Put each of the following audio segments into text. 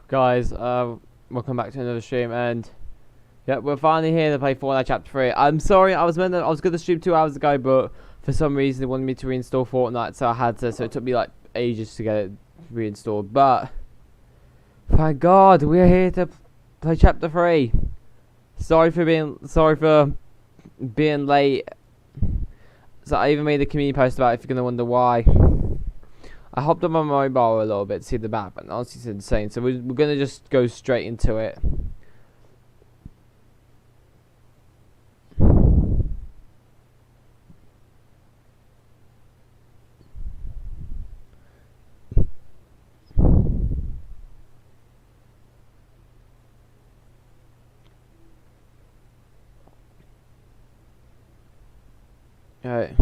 Guys, welcome back to another stream, and yeah, we're finally here to play Fortnite Chapter 3. I'm sorry, I was gonna stream 2 hours ago, but for some reason they wanted me to reinstall Fortnite, so I had to. So it took me like ages to get it reinstalled. But thank God we're here to play Chapter 3. Sorry for being late. So I even made a community post about it if you're gonna wonder why. I hopped on my mobile a little bit to see the map, and honestly, it's insane. So we're gonna just go straight into it. Alright.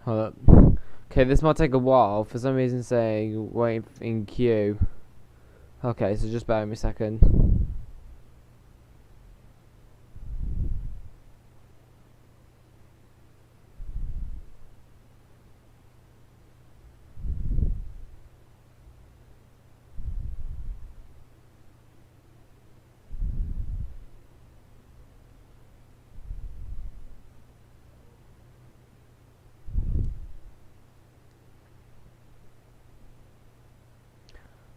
Hold up. Okay, this might take a while. For some reason saying wait in queue. Okay, so just bear with me a second.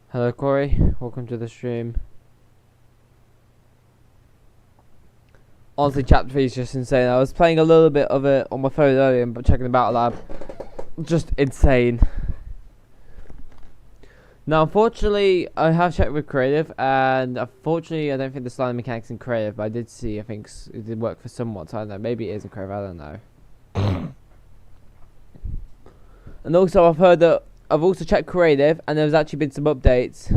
Hello Corey, welcome to the stream. Honestly, Chapter 3 is just insane. I was playing a little bit of it on my phone earlier, but checking the Battle Lab. Just insane. Now, unfortunately, I have checked with Creative, and unfortunately, I don't think the slime mechanics in Creative, but I did see, I think it did work for somewhat, so I don't know. Maybe it is in Creative, I don't know. And also, I've heard that I've also checked Creative, and there's actually been some updates.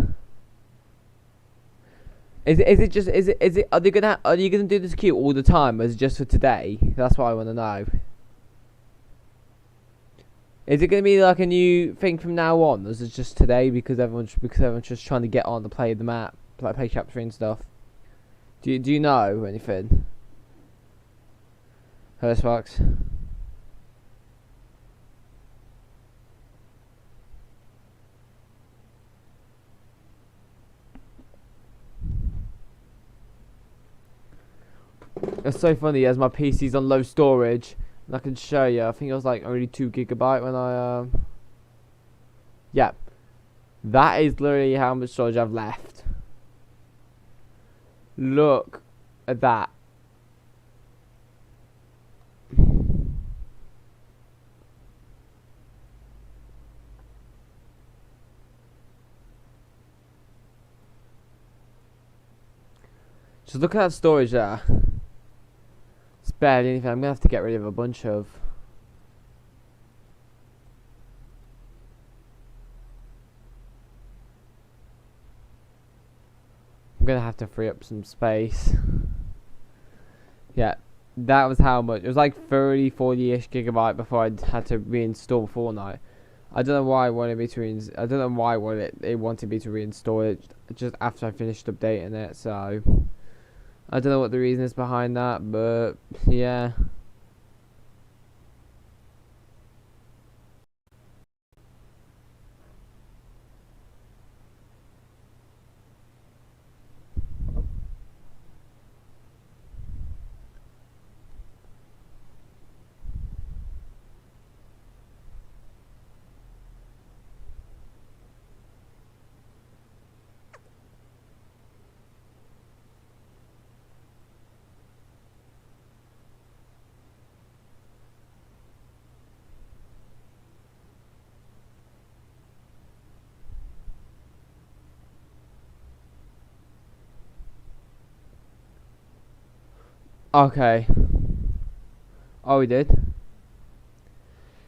Are you gonna do this queue all the time, or is it just for today? That's what I want to know. Is it gonna be like a new thing from now on, or is it just today because everyone's just trying to get on to play the map, like play Chapter 3 and stuff? Do you know anything? Hello, Sparks. It's so funny as my PC's on low storage, and I can show you. I think it was like only 2 GB when I yeah, that is literally how much storage I've left. Look at that. Just look at that storage there. It's barely anything. I'm gonna have to get rid of a bunch of. I'm gonna have to free up some space. Yeah, that was how much. It was like 30, 40-ish gigabyte before I had to reinstall Fortnite. I don't know why it wanted me to I don't know why it wanted me to reinstall it just after I finished updating it. So I don't know what the reason is behind that, but yeah. Okay. Oh, we did.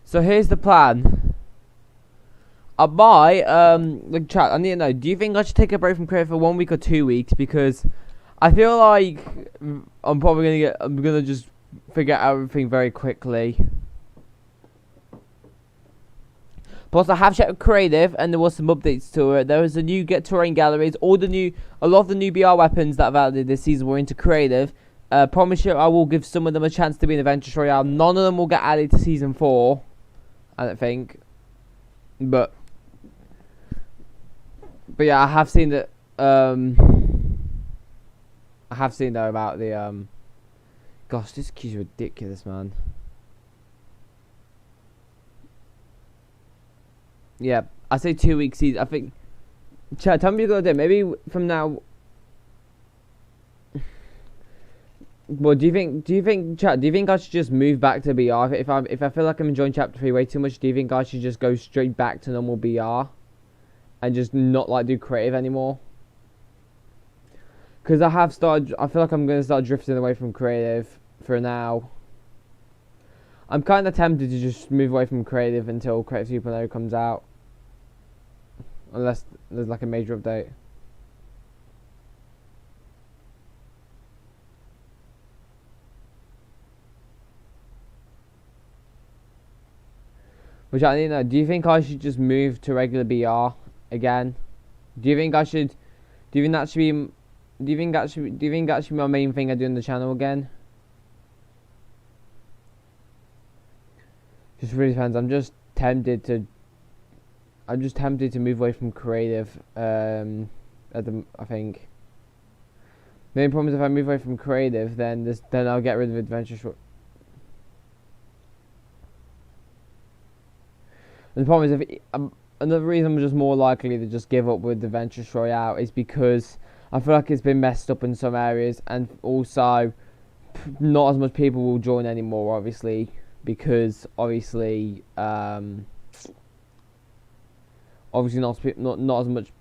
So here's the plan. I might like chat. I need to know. Do you think I should take a break from Creative for 1 week or 2 weeks? Because I feel like I'm gonna just figure out everything very quickly. Plus, I have checked creative, and there was some updates to it. There was a new get terrain galleries. A lot of the new BR weapons that I've added this season were into creative. Promise you, I will give some of them a chance to be in Adventure Royale. None of them will get added to season 4, I don't think. But yeah, I have seen that. I have seen though about the Gosh, this queue's ridiculous, man. Yeah, I say 2 weeks season. I think. Chat, tell me what you're gonna do. Maybe from now. Well, do you think, chat? Do you think I should just move back to BR? If I feel like I'm enjoying Chapter 3 way too much, do you think I should just go straight back to normal BR, and just not like do creative anymore? Because I feel like I'm gonna start drifting away from creative for now. I'm kind of tempted to just move away from creative until Creative 2.0 comes out, unless there's like a major update. Which I didn't know. Do you think I should just move to regular BR again? Do you think I should? Do you think that should be? Do you think that should be my main thing I do on the channel again? Just really depends. I'm just tempted to move away from creative. I think. The only problem is if I move away from creative, then I'll get rid of adventure short. And the problem is, another reason I'm just more likely to just give up with Adventure Royale is because I feel like it's been messed up in some areas, and also not as much people will join anymore, obviously, because obviously not as much.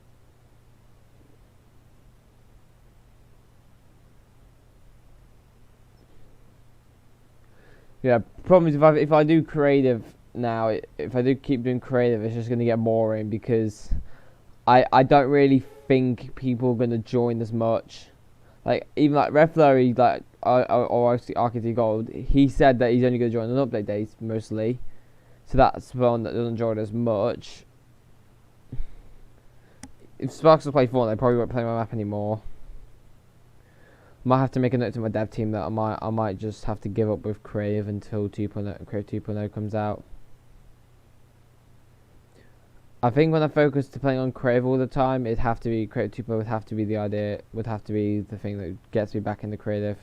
Yeah, problem is if I do creative now, if I do keep doing creative, it's just going to get boring because I don't really think people are going to join as much. Like, even like Red Flurry, like, or Arcade Gold, he said that he's only going to join on update days, mostly. So that's one that doesn't join as much. If Sparks will play Fortnite, I probably won't play my map anymore. Might have to make a note to my dev team that I might just have to give up with creative until Creative 2.0 comes out. I think when I focus to playing on creative all the time, it'd have to be Creative 2.0 would have to be the idea, would have to be the thing that gets me back into creative.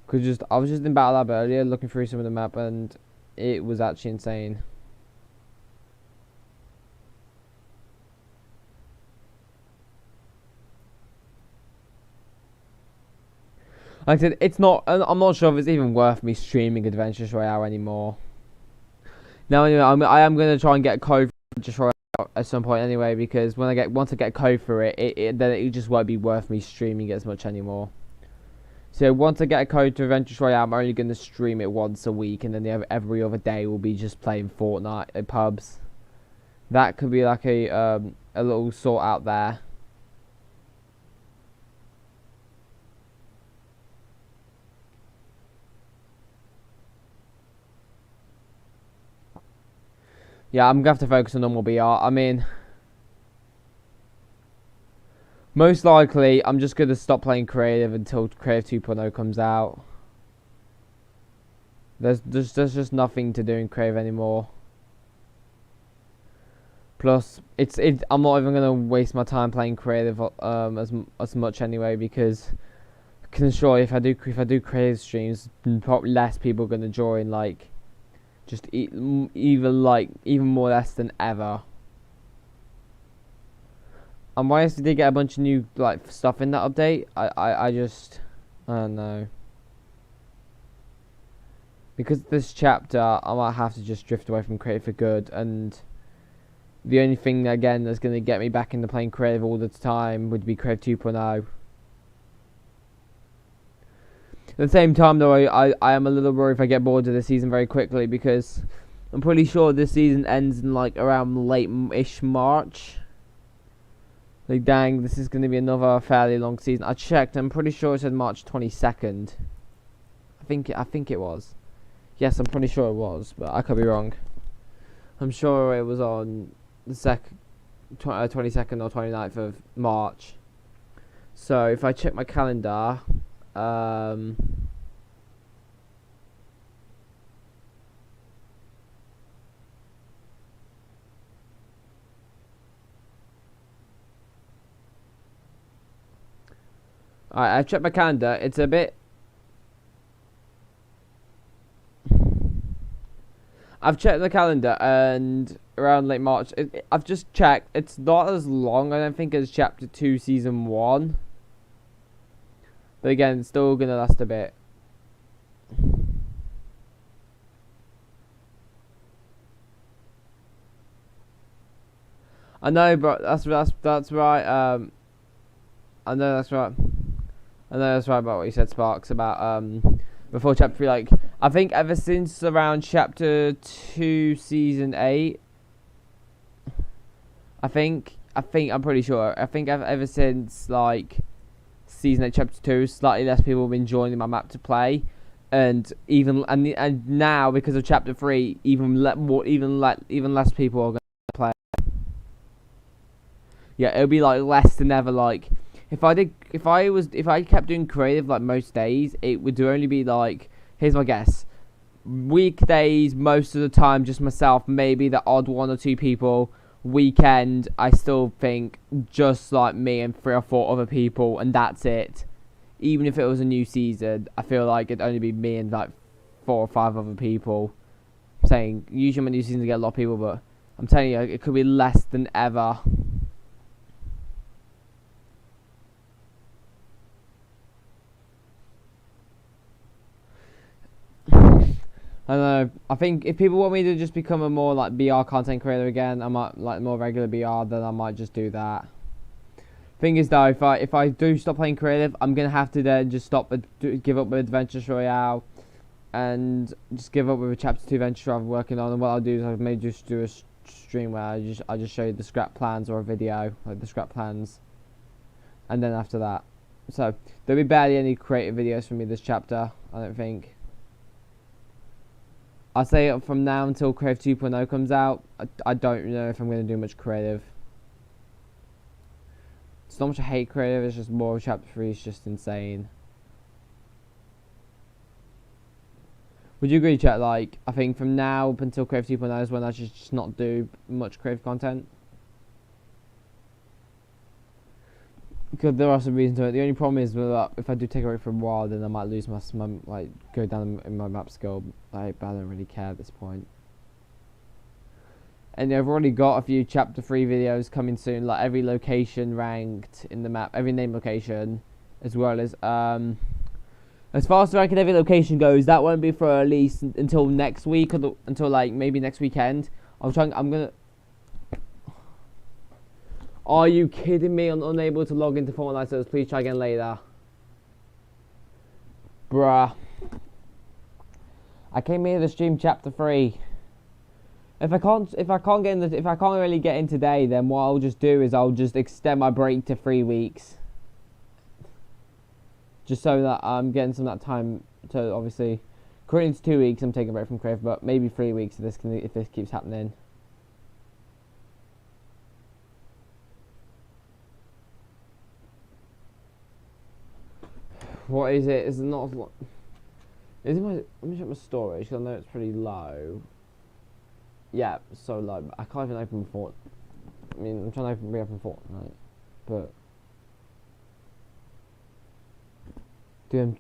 Cause I was just in Battle Lab earlier looking through some of the map, and it was actually insane. Like I said, I'm not sure if it's even worth me streaming Adventure Royale anymore. Now, anyway, I am going to try and get a code for Adventure Royale at some point anyway, because once I get a code for it, then it just won't be worth me streaming it as much anymore. So once I get a code to Adventure Royale, I'm only going to stream it once a week, and then every other day will be just playing Fortnite at pubs. That could be like a little sort out there. Yeah, I'm going to have to focus on normal BR. I mean, most likely, I'm just going to stop playing creative until Creative 2.0 comes out. There's just nothing to do in creative anymore. Plus, I'm not even going to waste my time playing creative as much anyway, because I can assure you if I do creative streams, probably less people are going to join, like, just even more less than ever. And why did they get a bunch of new like stuff in that update? I don't know. Because of this chapter, I might have to just drift away from creative for good, and the only thing again that's gonna get me back into playing creative all the time would be Creative 2.0. At the same time, though, I am a little worried if I get bored of this season very quickly, because I'm pretty sure this season ends in like around late-ish March. Like, dang, this is going to be another fairly long season. I checked, I'm pretty sure it said March 22nd. I think it was. Yes, I'm pretty sure it was, but I could be wrong. I'm sure it was on the 22nd or 29th of March. So if I check my calendar, alright, I've checked my calendar. It's a bit. I've checked the calendar, and around late March, I've just checked. It's not as long, I don't think, as Chapter 2, Season 1. But again, it's still gonna last a bit. I know, bro. That's right. I know that's right. I know that's right about what you said, Sparks. About before Chapter 3. Like, I think ever since around Chapter 2, Season 8. I'm pretty sure. I think ever since like Season 8, Chapter 2, slightly less people have been joining my map to play, and now because of Chapter 3, even less people are going to play. Yeah, it'll be like less than ever. Like if I kept doing creative like most days, it would only be like, here's my guess, weekdays most of the time just myself, maybe the odd 1 or 2 people. Weekend, I still think just like me and 3 or 4 other people, and that's it. Even if it was a new season, I feel like it'd only be me and like 4 or 5 other people. I'm saying usually my new season get a lot of people, but I'm telling you, it could be less than ever. I don't know. I think if people want me to just become a more like BR content creator again, I might like more regular BR. Then I might just do that. Thing is though, if I do stop playing creative, I'm gonna have to then just give up with Adventures Royale, and just give up with a Chapter 2 Adventure I'm working on. And what I'll do is I may just do a stream where I just show you the scrap plans, or a video like the scrap plans, and then after that, so there'll be barely any creative videos from me this chapter. I don't think. I'll say from now until Creative 2.0 comes out, I don't know if I'm going to do much creative. It's not much I hate creative, it's just more Chapter 3 is just insane. Would you agree, chat? Like, I think from now up until Creative 2.0 is when I should just not do much creative content. Because there are some reasons to it. The only problem is that if I do take a break for a while, then I might lose my like go down in my map skill. Like, but I don't really care at this point. And I've already got a few Chapter 3 videos coming soon, like every location ranked in the map, every name location, as well as far as ranking every location goes, that won't be for at least until next week, or until like maybe next weekend. I'm gonna. Are you kidding me? I'm unable to log into Fortnite, so please try again later. Bruh. I came here to stream Chapter 3. If I can't really get in today, then what I'll just do is I'll just extend my break to 3 weeks. Just so that I'm getting some of that time to, obviously, currently it's 2 weeks I'm taking a break from Crave, but maybe 3 weeks if this keeps happening. What is it? Is it not? Is it my? Let me check my storage, because I know it's pretty low. Yeah, so low. I can't even open Fortnite. I mean, I'm trying to reopen Fortnite, but doing.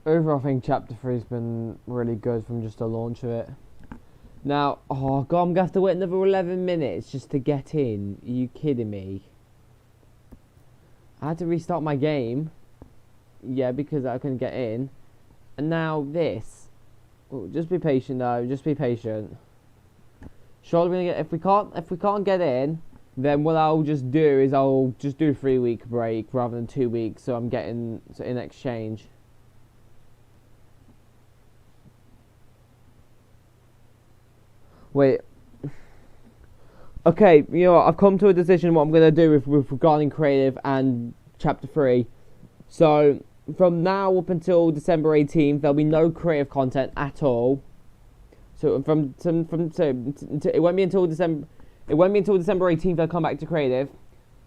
Overall, I think Chapter 3 has been really good from just the launch of it. Now, oh god, I'm going to have to wait another 11 minutes just to get in. Are you kidding me? I had to restart my game. Yeah, because I couldn't get in. And now this. Oh, just be patient though, just be patient. Surely we're gonna get, if we can't get in, then what I'll just do is I'll just do a 3-week break rather than 2 weeks. So I'm getting in exchange. Wait. Okay, you know what, I've come to a decision what I'm gonna do with regarding creative and chapter 3. So from now up until December 18th, there'll be no creative content at all. So it won't be until December. It won't be until December 18th I'll come back to creative.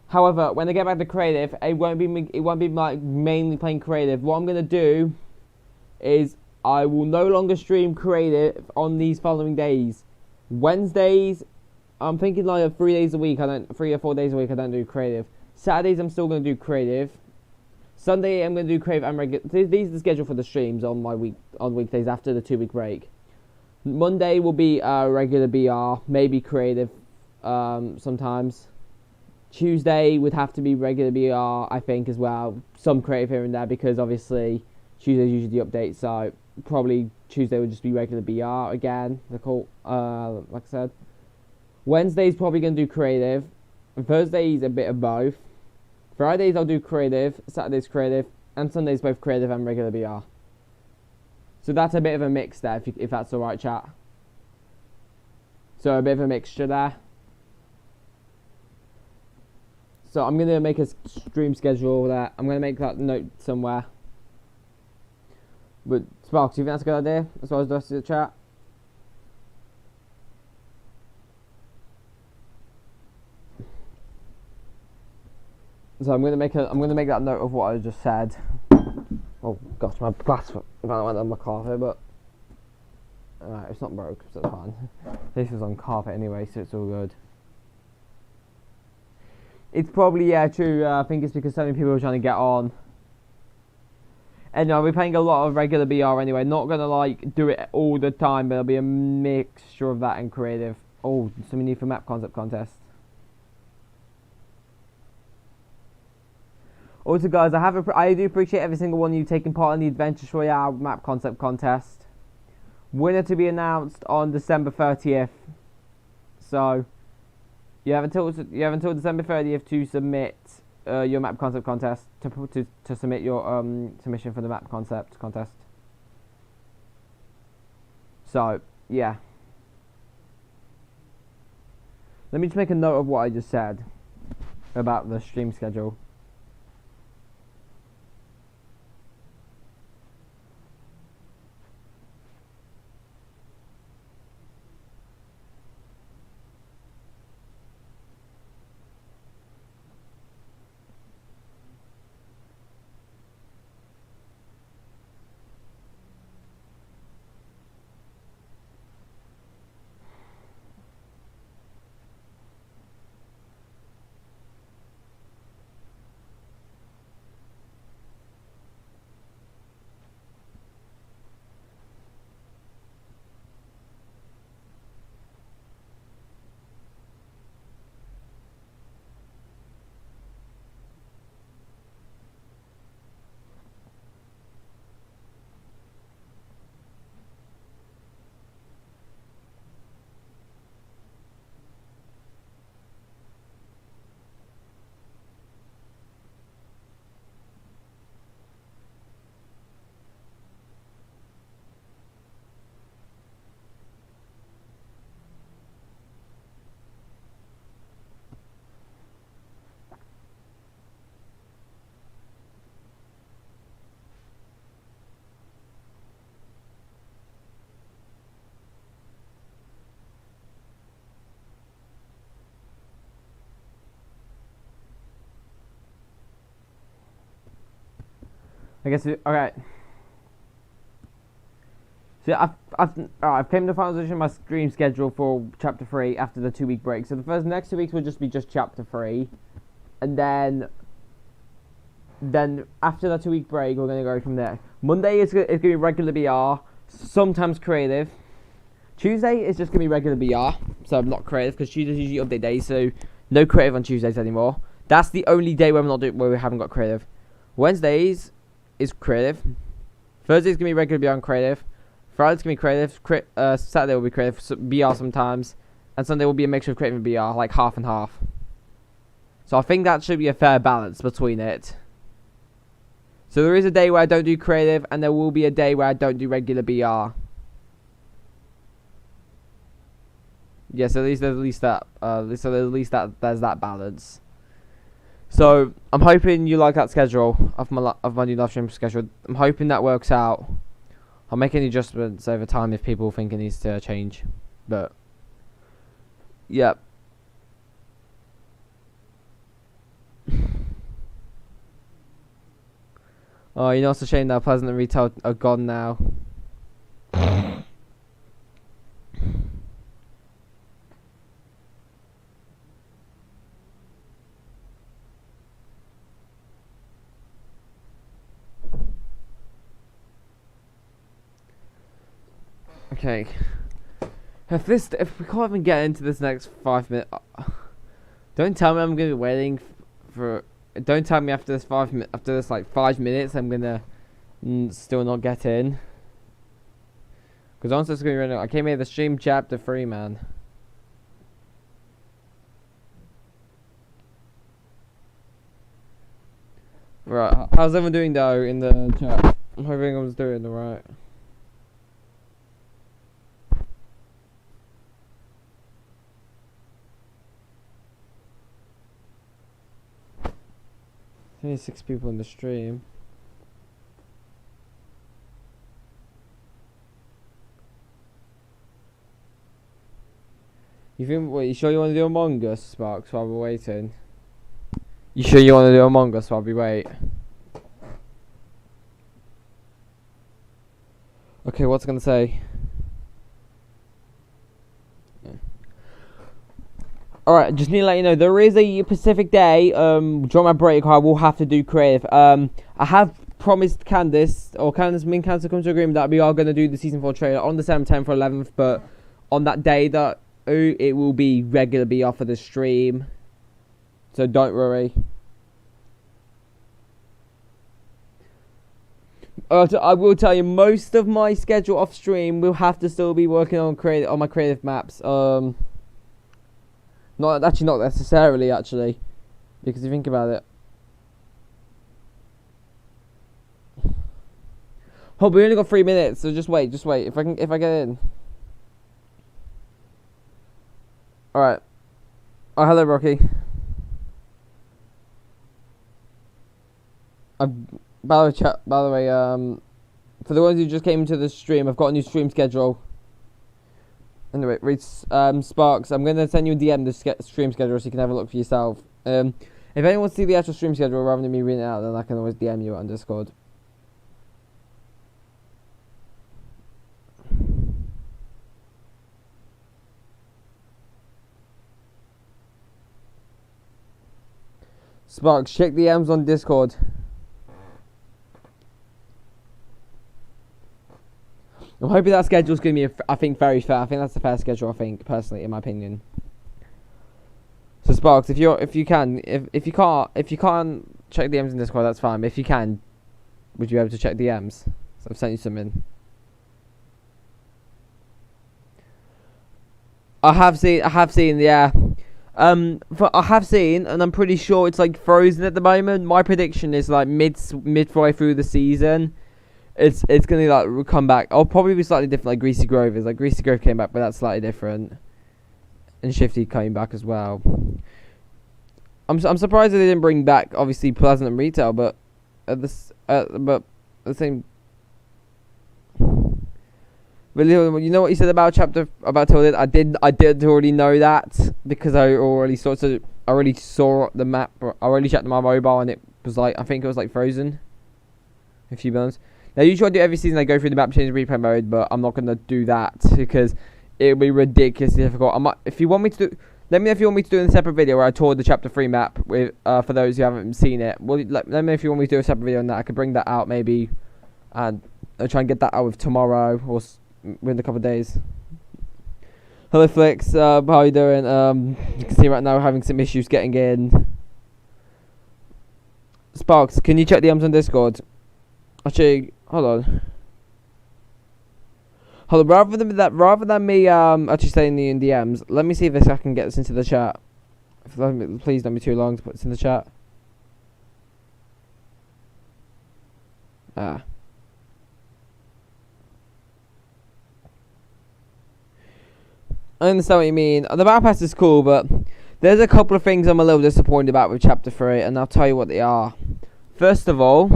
However, when I get back to creative, it won't be like mainly playing creative. What I'm gonna do is I will no longer stream creative on these following days. Wednesdays, I'm thinking like 3 days a week. 3 or 4 days a week. I don't do creative. Saturdays, I'm still gonna do creative. Sunday, I'm gonna do creative and regular. These are the schedule for the streams on weekdays after the 2-week break. Monday will be regular BR, maybe creative, sometimes. Tuesday would have to be regular BR, I think, as well. Some creative here and there because obviously Tuesday's usually the update, so probably Tuesday would just be regular BR again. Like I said. Wednesday's probably gonna do creative. Thursday's a bit of both. Fridays I'll do creative. Saturday's creative, and Sunday's both creative and regular BR. So that's a bit of a mix there, if that's alright, chat. So a bit of a mixture there. So I'm going to make a stream schedule there. I'm going to make that note somewhere. But Sparks, do you think that's a good idea? As well as the rest of the chat? So I'm going to make that note of what I just said. Oh gosh, my glass went on my carpet, but it's not broke, so it's fine. This is on carpet anyway, so it's all good. It's probably, yeah, true. I think it's because so many people are trying to get on. And I'll be playing a lot of regular BR anyway. Not gonna like do it all the time, but there'll be a mixture of that and creative. Oh, something new for map concept contest. Also, guys, I do appreciate every single one of you taking part in the Adventures Royale map concept contest. Winner to be announced on December 30th. So you have until December 30th to submit your map concept contest to submit your submission for the map concept contest. So yeah. Let me just make a note of what I just said about the stream schedule. I guess okay. So I've came to the final decision of my stream schedule for chapter 3 after the 2-week break. So the next 2 weeks will just be chapter 3, and then after the 2-week break we're gonna go from there. Monday is gonna be regular BR, sometimes creative. Tuesday is just gonna be regular BR, so I'm not creative because Tuesday's usually update day, so no creative on Tuesdays anymore. That's the only day where where we haven't got creative. Wednesdays is creative. Thursday's gonna be regular BR and creative. Friday's gonna be creative. Saturday will be creative, BR sometimes, and Sunday will be a mixture of creative and BR, like half and half. So I think that should be a fair balance between it. So there is a day where I don't do creative, and there will be a day where I don't do regular BR. Yes, at least there's there's that balance. So I'm hoping you like that schedule of my new live stream schedule. I'm hoping that works out. I'll make any adjustments over time if people think it needs to change. But yeah. Oh, you know it's a shame that Pleasant and Retail are gone now. Okay. If we can't even get into this next 5 minutes, don't tell me I'm gonna be waiting for. Don't tell me after this like 5 minutes I'm gonna still not get in. Because honestly, it's gonna be running. I came here to stream chapter 3, man. Right, how's everyone doing though in the chat? I'm hoping everyone's doing alright. Only 6 people in the stream. You sure you want to do Among Us, Sparks, while we're waiting? You sure you want to do Among Us while we wait? Okay, what's it gonna say? Alright, just need to let you know, there is a Pacific day, during my break, I will have to do creative. I have promised Candice, me and Candice come to agreement that we are going to do the Season 4 trailer on December 10th or 11th, but on that day, it will be regular BR for the stream. So don't worry. I will tell you, most of my schedule off stream will have to still be working on my creative maps. Not necessarily, actually, because if you think about it. Oh, we only got 3 minutes, so just wait. If I get in. All right. Oh, hello, Rocky. By the way, for the ones who just came to the stream, I've got a new stream schedule. Anyway, Sparks, I'm going to send you a DM the stream schedule so you can have a look for yourself. If anyone wants to see the actual stream schedule rather than me reading it out, then I can always DM you on Discord. Sparks, check the DMs on Discord. I'm hoping that schedule's going to be, I think, very fair. I think that's a fair schedule, I think, personally, in my opinion. So, Sparks, if you can't check DMs in Discord, that's fine. But if you can, would you be able to check DMs? So I've sent you something. I have seen, yeah. I have seen, and I'm pretty sure it's like frozen at the moment. My prediction is like midway through the season. It's gonna like come back. I'll probably be slightly different, like Greasy Grove is. Like Greasy Grove came back, but that's slightly different. And Shifty came back as well. I'm surprised that they didn't bring back obviously Pleasant and Retail, but at the same. But you know what you said about chapter about Tilted? I did already know that because I already saw the map. I already checked my mobile and it was like, I think it was like frozen. A few months. Now, usually I do every season, I go through the map change replay mode, but I'm not going to do that because it would be ridiculously difficult. If you want me to do, let me know if you want me to do in a separate video where I toured the chapter 3 map with for those who haven't seen it. Well, let me know if you want me to do a separate video on that. I could bring that out maybe, and I'll try and get that out with tomorrow or within a couple of days. Hello, Flix. How are you doing? You can see right now we're having some issues getting in. Sparks, can you check the DMs on Discord? Actually, hold on. Rather than me actually saying the DMs, let me see if I can get this into the chat. Please don't be too long to put this in the chat. I understand what you mean. The battle pass is cool, but there's a couple of things I'm a little disappointed about with Chapter 3, and I'll tell you what they are. First of all,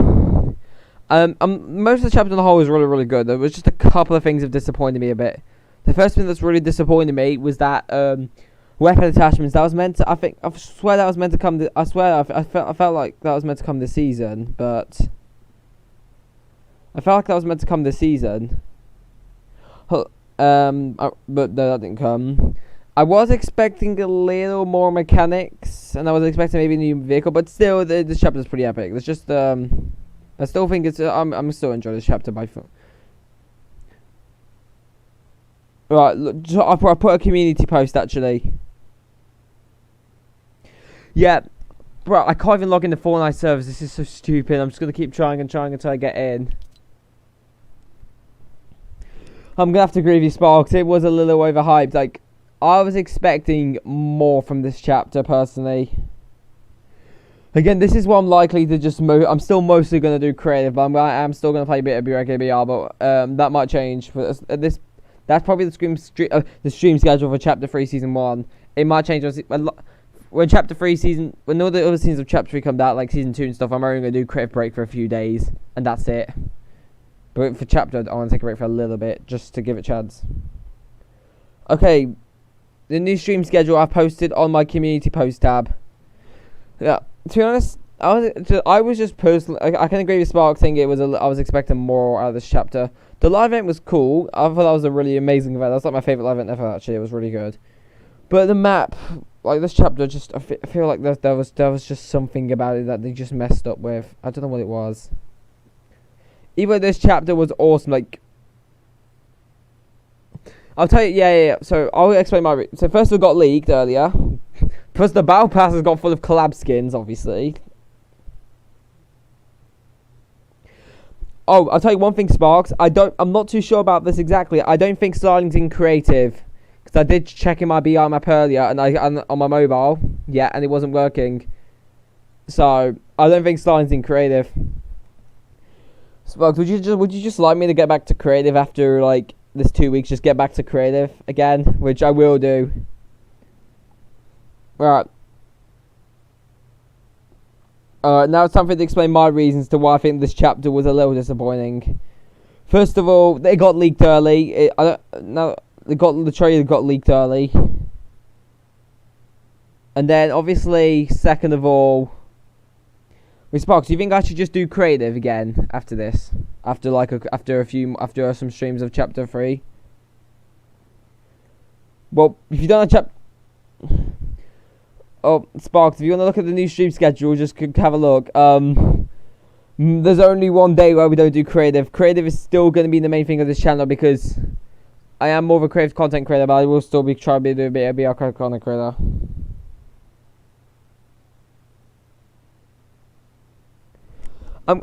most of the chapter on the whole was really, really good. There was just a couple of things that disappointed me a bit. The first thing that's really disappointed me was that weapon attachments. That was meant to. I swear that was meant to come. I swear I felt like that was meant to come this season, but I felt like that was meant to come this season. But no, that didn't come. I was expecting a little more mechanics, and I was expecting maybe a new vehicle, but still, this chapter is pretty epic. It's just I still think it's. I'm still enjoying this chapter by far. Right, look, I put a community post actually. Yeah, bro, I can't even log into Fortnite servers. This is so stupid. I'm just gonna keep trying until I get in. I'm gonna have to agree with you, Sparks. It was a little overhyped. Like, I was expecting more from this chapter personally. Again, this is what I'm likely to just I'm still mostly gonna do creative, but I'm still gonna play a bit of BR, but that might change. But that's probably the stream schedule for Chapter 3 Season 1. It might change when Chapter 3 season, when all the other seasons of Chapter 3 come out, like Season 2 and stuff. I'm only gonna do creative break for a few days, and that's it. But for Chapter, I want to take a break for a little bit, just to give it a chance. Okay, the new stream schedule I've posted on my community post tab. Yeah, to be honest, I was just personally. I can agree with Spark saying I was expecting more out of this chapter. The live event was cool. I thought that was a really amazing event. That's like my favorite live event ever. Actually, it was really good. But the map, like this chapter, I feel like there was just something about it that they just messed up with. I don't know what it was. Even though this chapter was awesome, like, I'll tell you, yeah. So I'll explain my. So first it got leaked earlier. Plus the battle pass has got full of collab skins, obviously. Oh, I'll tell you one thing, Sparks. I'm not too sure about this exactly. I don't think Starling's in creative, because I did check in my BR map earlier and on my mobile, yeah, and it wasn't working. So I don't think Starling's in creative. Sparks, would you just like me to get back to creative after like this 2 weeks? Just get back to creative again, which I will do. Right. Now it's time for me to explain my reasons to why I think this chapter was a little disappointing. First of all, they got leaked early. The trailer got leaked early. And then, obviously, second of all, Sparks, do you think I should just do creative again after this? After some streams of Chapter 3? Well, if you don't have Oh, Sparks, if you want to look at the new stream schedule, just have a look. There's only one day where we don't do creative. Creative is still going to be the main thing of this channel because I am more of a creative content creator, but I will still be trying to do a bit of BR content creator.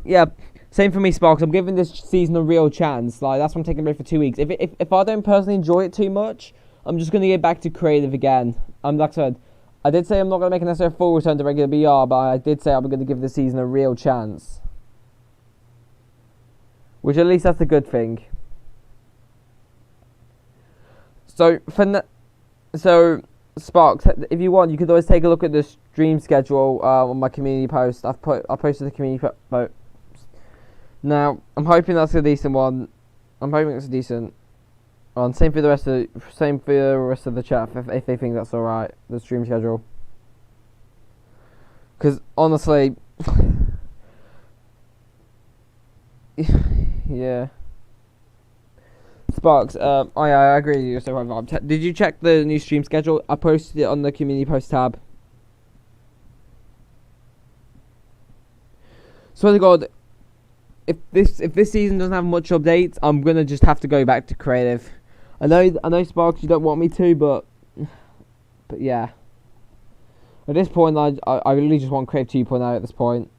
Yeah, same for me, Sparks. I'm giving this season a real chance. Like, that's why I'm taking a break for 2 weeks. If I don't personally enjoy it too much, I'm just going to get back to creative again. Like I said, I did say I'm not going to make a necessary full return to regular BR, but I did say I'm going to give this season a real chance. Which at least that's a good thing. So, Sparks, if you want, you could always take a look at the stream schedule on my community post. I posted the community post. Now, I'm hoping that's a decent one. I'm hoping it's a decent one. Same for the rest of the chat if they think that's alright. The stream schedule. Because honestly, yeah. Sparks, I agree with you. So did you check the new stream schedule? I posted it on the community post tab. Swear to God, if this season doesn't have much updates, I'm gonna just have to go back to creative. I know, Sparks, you don't want me to, but yeah. At this point, I really just want Creative 2.0 at this point.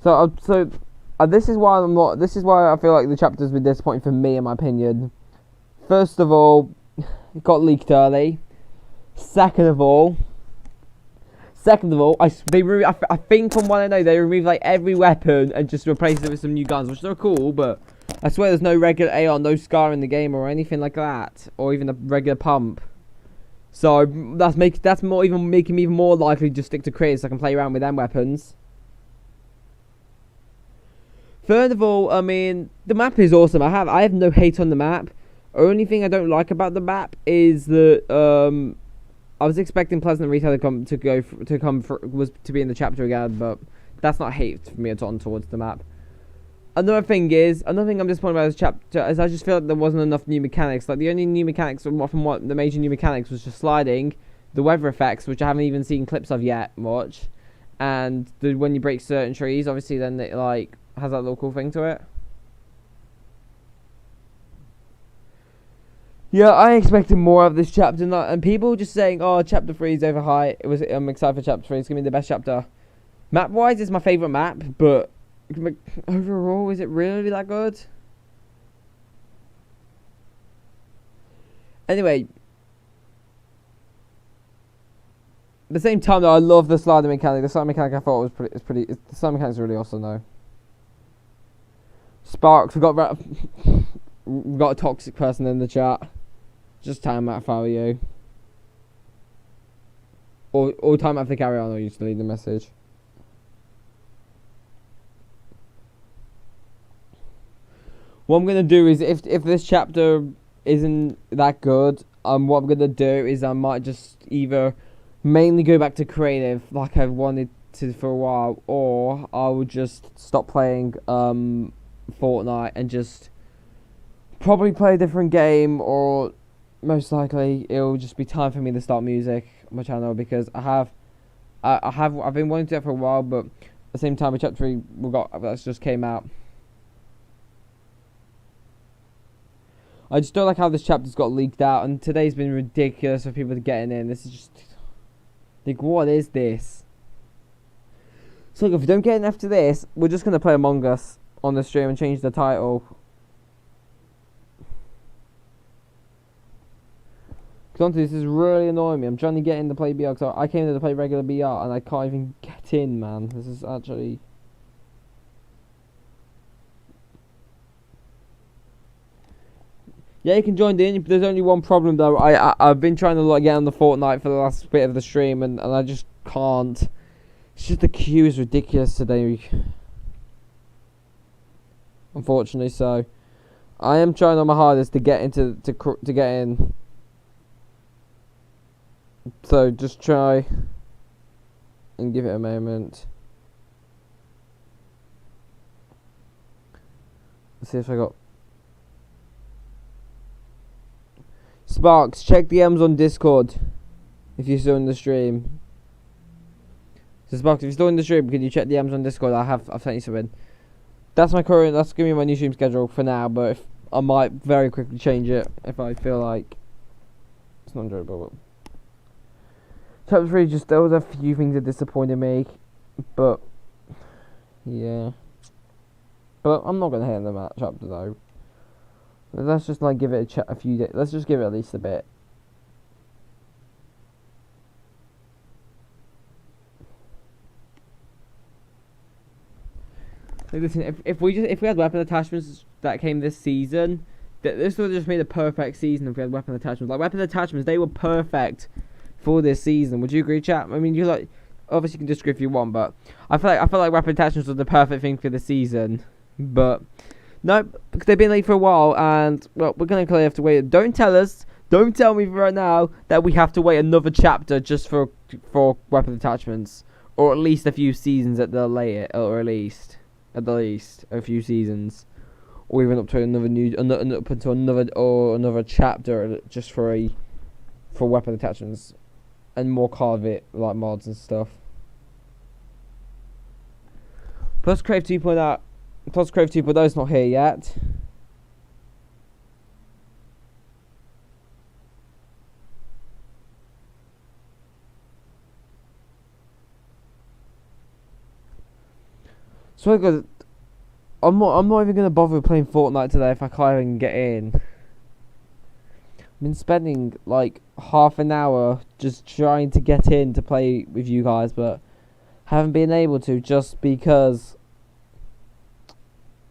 So this is why I'm not. This is why I feel like the chapter's been disappointing for me, in my opinion. First of all, it got leaked early. Second of all, I think from what I know, they removed like every weapon and just replaced it with some new guns, which are cool. But I swear, there's no regular AR, no scar in the game or anything like that, or even a regular pump. So that's making me even more likely to just stick to creators so I can play around with them weapons. Third of all, I mean, the map is awesome. I have no hate on the map. Only thing I don't like about the map is that I was expecting Pleasant Retail to be in the chapter again, but that's not hate for me at all towards the map. Another thing I'm disappointed about this chapter is I just feel like there wasn't enough new mechanics. Like the only new mechanics from what the major new mechanics was just sliding, the weather effects, which I haven't even seen clips of yet much, and when you break certain trees, obviously then it like has that little cool thing to it. Yeah, I expected more of this chapter, and people just saying, "Oh, chapter 3 is overhyped." I'm excited for chapter 3. It's gonna be the best chapter. Map-wise, it's my favorite map, but overall, is it really that good? Anyway, at the same time, though, I love the sliding mechanic. The sliding mechanic I thought was pretty. The sliding mechanic is really awesome, though. Sparks, we got a toxic person in the chat. Just time out if I were you. Or time out for carry on, or you just leave the message. What I'm gonna do is if this chapter isn't that good, what I'm gonna do is I might just either mainly go back to creative like I've wanted to for a while, or I would just stop playing Fortnite and just probably play a different game, or most likely it'll just be time for me to start music on my channel, because I've been wanting to do that for a while, but at the same time, chapter 3 that's just came out. I just don't like how this chapter's got leaked out, and today's been ridiculous for people to getting in. This is just like, what is this? So look, if we don't get in after this, we're just gonna play Among Us on the stream and change the title. Because this is really annoying me. I'm trying to get in to play BR, because I came in to play regular BR and I can't even get in, man. This is actually... Yeah, you can join in. There's only one problem, though. I've been trying to get on the Fortnite for the last bit of the stream, and I just can't. It's just the queue is ridiculous today. Unfortunately, so I am trying on my hardest to get into to get in. So just try and give it a moment. Let's see if I got Sparks. Check DMs on Discord if you're still in the stream. So Sparks, if you're still in the stream, can you check DMs on Discord? I've sent you something. That's gonna be my new stream schedule for now, but I might very quickly change it if I feel like it's not enjoyable. Chapter 3, there was a few things that disappointed me, but yeah. But I'm not gonna hate on the chapter though. Let's just give it a few days. Let's just give it at least a bit. Like, listen, if we had weapon attachments that came this season, this would have just made a perfect season if we had weapon attachments. Like, weapon attachments, they were perfect for this season. Would you agree, chat? I mean, obviously you can disagree if you want, but I feel like weapon attachments was the perfect thing for the season. But no, because they've been late for a while, and well, we're gonna clearly have to wait. Don't tell me right now that we have to wait another chapter just for weapon attachments, or at least a few seasons at the least a few seasons, or even up to another chapter just for weapon attachments and more Call of it like mods and stuff. Plus Crave 2.0 is not here yet. So I'm not even gonna bother with playing Fortnite today if I can't even get in. I've been spending like half an hour just trying to get in to play with you guys, but haven't been able to just because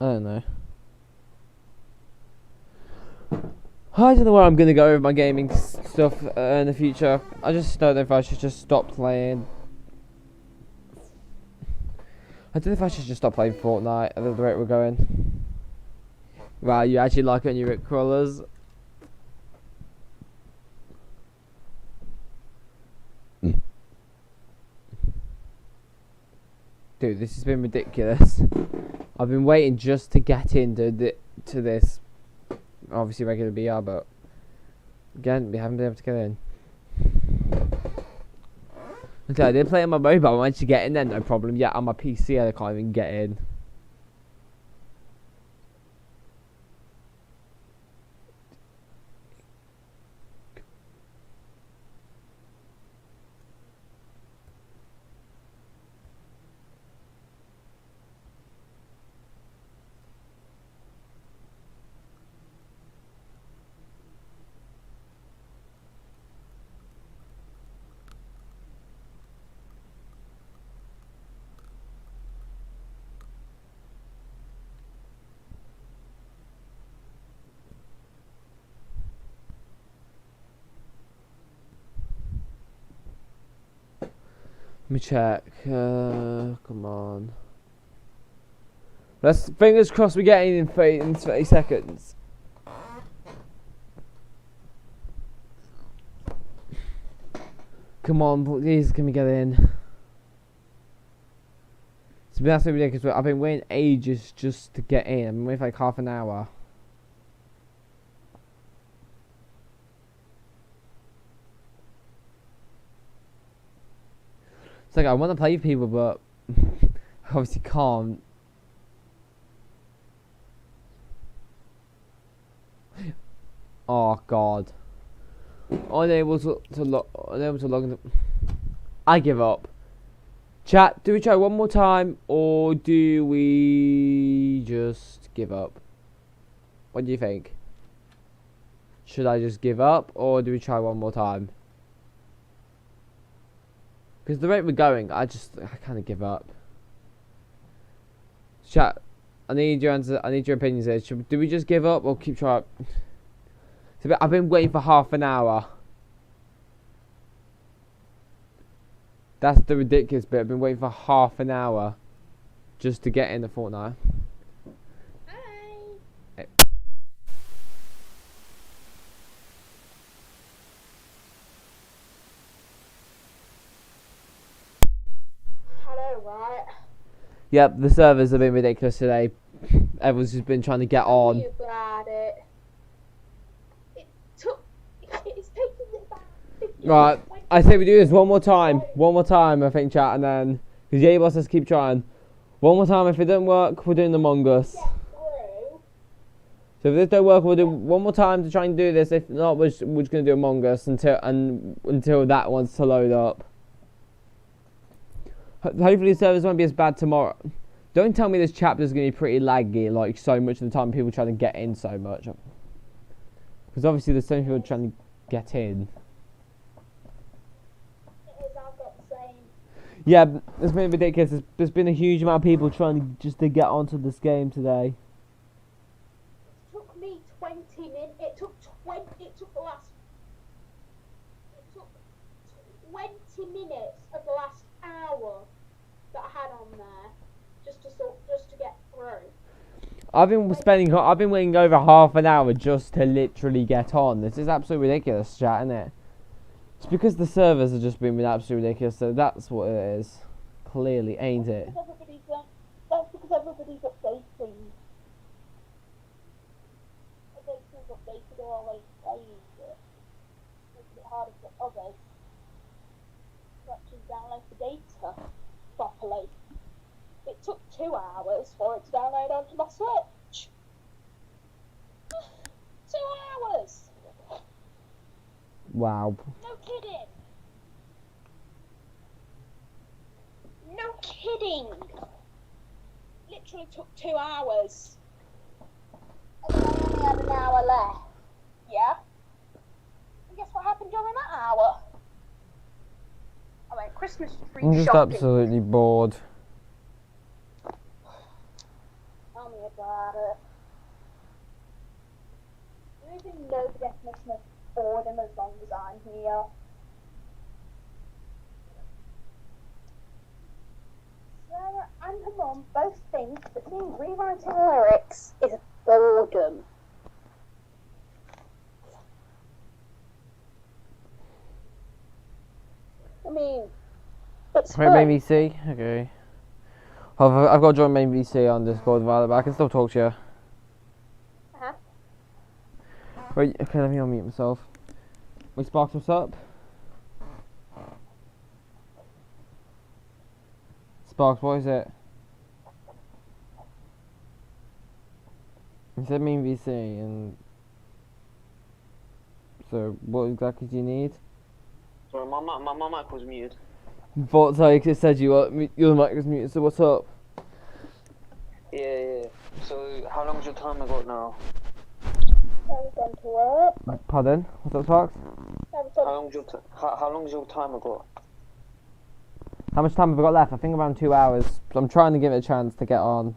I don't know. I don't know where I'm gonna go with my gaming stuff in the future. I just don't know if I should just stop playing. I don't know if I should just stop playing Fortnite at the rate we're going. Wow, you actually like it when you Rick crawlers. Dude, this has been ridiculous. I've been waiting just to get into to this. Obviously regular BR, but again, we haven't been able to get in. Okay, I did play on my mobile. I managed to get in there, no problem. Yeah, on my PC, I can't even get in. Let me check. Come on. Let's fingers crossed we get in 30 seconds. Come on, please, can we get in? It's been absolutely ridiculous. I've been waiting ages just to get in. I've been waiting for like half an hour. It's like I want to play with people, but I obviously can't. Oh God! Unable to log in. I give up. Chat, do we try one more time, or do we just give up? What do you think? Should I just give up, or do we try one more time? Because the rate we're going, I kind of give up. Chat, I need your answer. I need your opinions here. Do we just give up or keep trying? I've been waiting for half an hour. That's the ridiculous bit. I've been waiting for half an hour just to get in the Fortnite. Hi. Hey. Hello, right? Yep, the servers have been ridiculous today. Everyone's just been trying to get on. You about it? It's taking me about 50 Right, 20 I say we do this one more time. One more time, I think, chat, and then because Yay Boss has to keep trying. One more time. If it doesn't work, we're doing Among Us. Get through. So if this don't work, we'll do one more time to try and do this. If not, we're just gonna do Among Us until that wants to load up. Hopefully the servers won't be as bad tomorrow. Don't tell me this chapter is gonna be pretty laggy, like so much of the time. People trying to get in so much, because obviously there's so many people trying to get in. I've got the same. Yeah, it's been ridiculous. There's been a huge amount of people trying to get onto this game today. It took me 20 minutes. It took 20 minutes of the last hour that I had on there just to get through. I've been waiting over half an hour just to literally get on. This is absolutely ridiculous, chat, isn't it? It's because the servers have just been absolutely ridiculous, so that's what it is. Clearly, ain't it? That's because everybody's updating. Everybody's updated or always playing it. Makes it harder for others to actually download the data properly. It took 2 hours for it to download onto my Switch. 2 hours! Wow. No kidding! No kidding! Literally literally took 2 hours. And then I only had an hour left. Yeah? And guess what happened during that hour? I went Christmas tree I'm just shopping. absolutely bored. Tell me about it. Do you even know the definition of boredom as long as I'm here? Sarah and her mum both think that me rewriting lyrics is boredom. I mean, it's Wait, fun. main VC? Okay. I've got to join main VC on Discord, Violet, but I can still talk to you. Uh-huh. Wait, okay, let me unmute myself. Wait, Sparks, what's up? Sparks, what is it? You said main VC, and so what exactly do you need? Sorry, my mic was muted. Thought so, it said your mic was muted, so what's up? Yeah. So, how long's your timer got now? Sarah's gone to work. Pardon? What's up, Sparks? How long's your timer got? How much time have I got left? I think around 2 hours. So I'm trying to give it a chance to get on.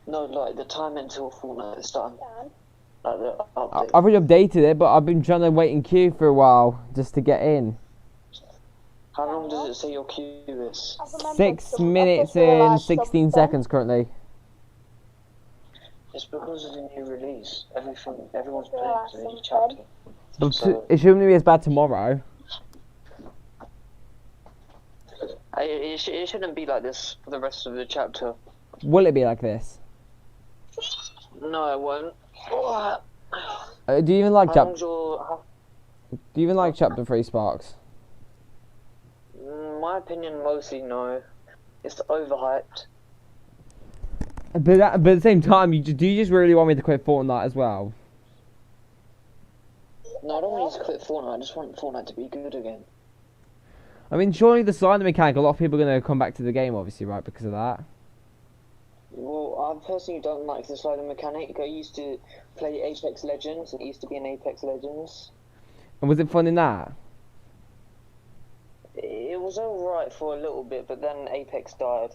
No, like the time until Fortnite is done. Like the update. I've already updated it, but I've been trying to wait in queue for a while just to get in. How long does it say your queue is? 6 minutes and 16 seconds currently. It's because of the new release. Everyone's playing the new chapter. But So- it shouldn't be as bad tomorrow. It shouldn't be like this for the rest of the chapter. Will it be like this? No, it won't. What? Do you even like How long's your... Do you even like chapter 3, Sparks? In my opinion, mostly no. It's overhyped. But at the same time, do you just really want me to quit Fortnite as well? No, I don't want you to quit Fortnite. I just want Fortnite to be good again. I mean, surely the sliding mechanic, a lot of people are going to come back to the game, obviously, right, because of that. Well, I personally don't like the sliding mechanic. I used to play Apex Legends. It used to be an Apex Legends. And was it fun in that? It was alright for a little bit, but then Apex died.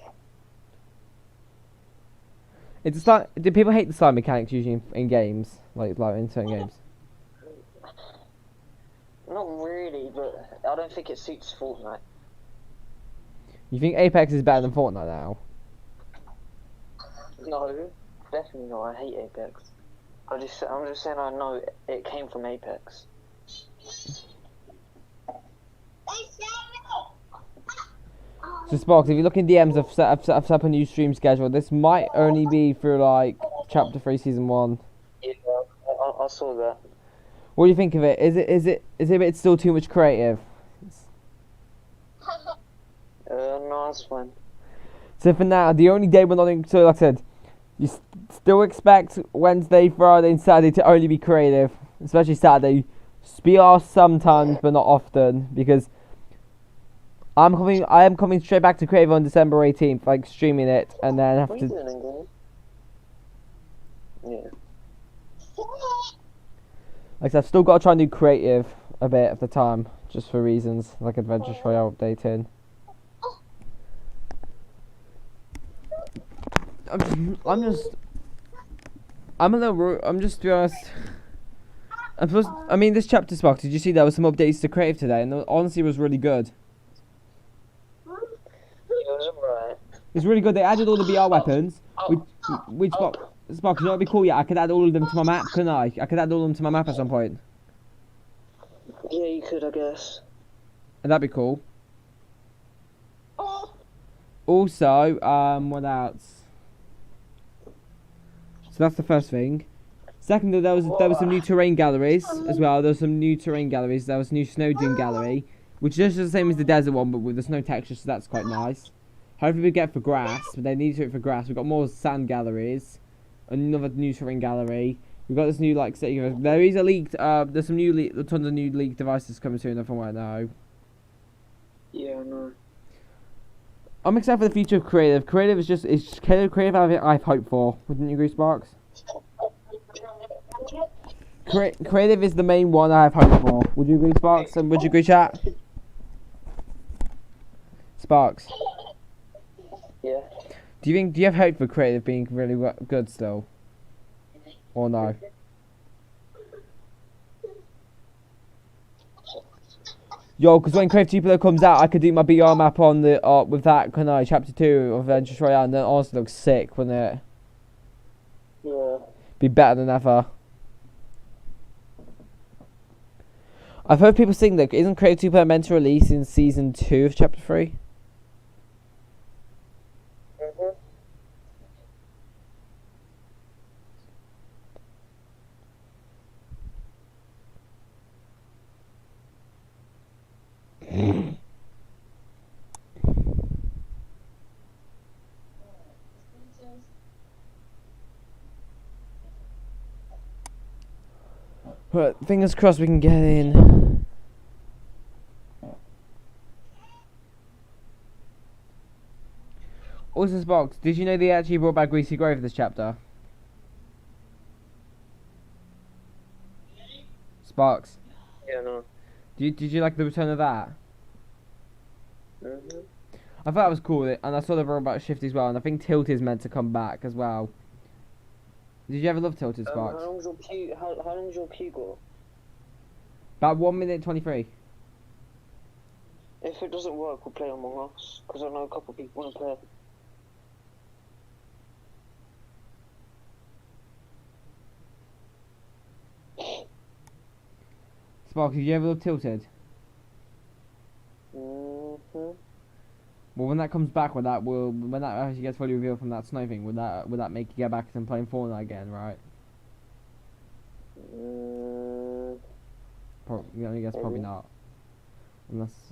It's like, do people hate the slide mechanics usually in games, like in certain games? Not really, but I don't think it suits Fortnite. You think Apex is better than Fortnite now? No, definitely not. I hate Apex. I'm just saying I know it came from Apex. So Sparks, if you look in DMs, I've set up a new stream schedule. This might only be for like chapter 3 season 1. Yeah, I saw that. What do you think of it? Is it a bit still too much creative? No, that's fine. So for now, the only day we're not in, so like I said, you still expect Wednesday, Friday and Saturday to only be creative. Especially Saturday. SPR sometimes, but not often, because I am coming straight back to creative on December 18th, like streaming it, and then have What are you to... doing, England? Yeah. Like I said, I've still got to try and do creative a bit of the time, just for reasons like Adventure Royale updating. I'm just to be honest. I mean, this chapter, Spark, did you see there was some updates to creative today, and honestly it was really good. It was alright. It's really good. They added all the BR weapons, which Spark, you know what'd be cool? Yeah, I could add all of them to my map, couldn't I? I could add all of them to my map at some point. Yeah, you could, I guess. And that'd be cool. Also, what else? So that's the first thing. Second, there was some new terrain galleries as well. There was some new terrain galleries. There was a new snow dune gallery, which is just the same as the desert one, but with the snow texture, so that's quite nice. Hopefully we get for grass, but they need to do it for grass. We've got more sand galleries, another new terrain gallery. We've got this new like city. There is a leaked. There's some new tons of new leaked devices coming soon. From what I know. Yeah, I know. I'm excited for the future of creative. Creative is just creative. I've hoped for. Wouldn't you agree, Sparks? Creative is the main one I have hope for. Would you agree, Sparks? And would you agree, chat? Sparks. Yeah. Do you have hope for creative being really good still, or no? Yo, because when Creative Tupelo comes out, I could do my BR map on the with that, can I? Chapter 2 of Adventure Royale, and then it honestly looks sick, wouldn't it? Yeah. Be better than ever. I've heard people saying that isn't Creative Tupelo meant to release in season 2 of Chapter 3? But fingers crossed we can get in. Also, Sparks, did you know they actually brought back Greasy Grove this chapter? Sparks. Yeah, no. Did you like the return of that? Mhm. I thought that was cool, and I saw they brought back Shift as well, and I think Tilt is meant to come back as well. Did you ever love Tilted, Sparks? How long's your queue? How long's your queue got? About 1 minute 23. If it doesn't work, we'll play Among Us, because I know a couple of people want to play. Sparks, did you ever love Tilted? Mhm. Well, when that comes back, when that actually gets fully revealed from that snow thing, would that make you get back to playing Fortnite again, right? I guess probably not. Unless it's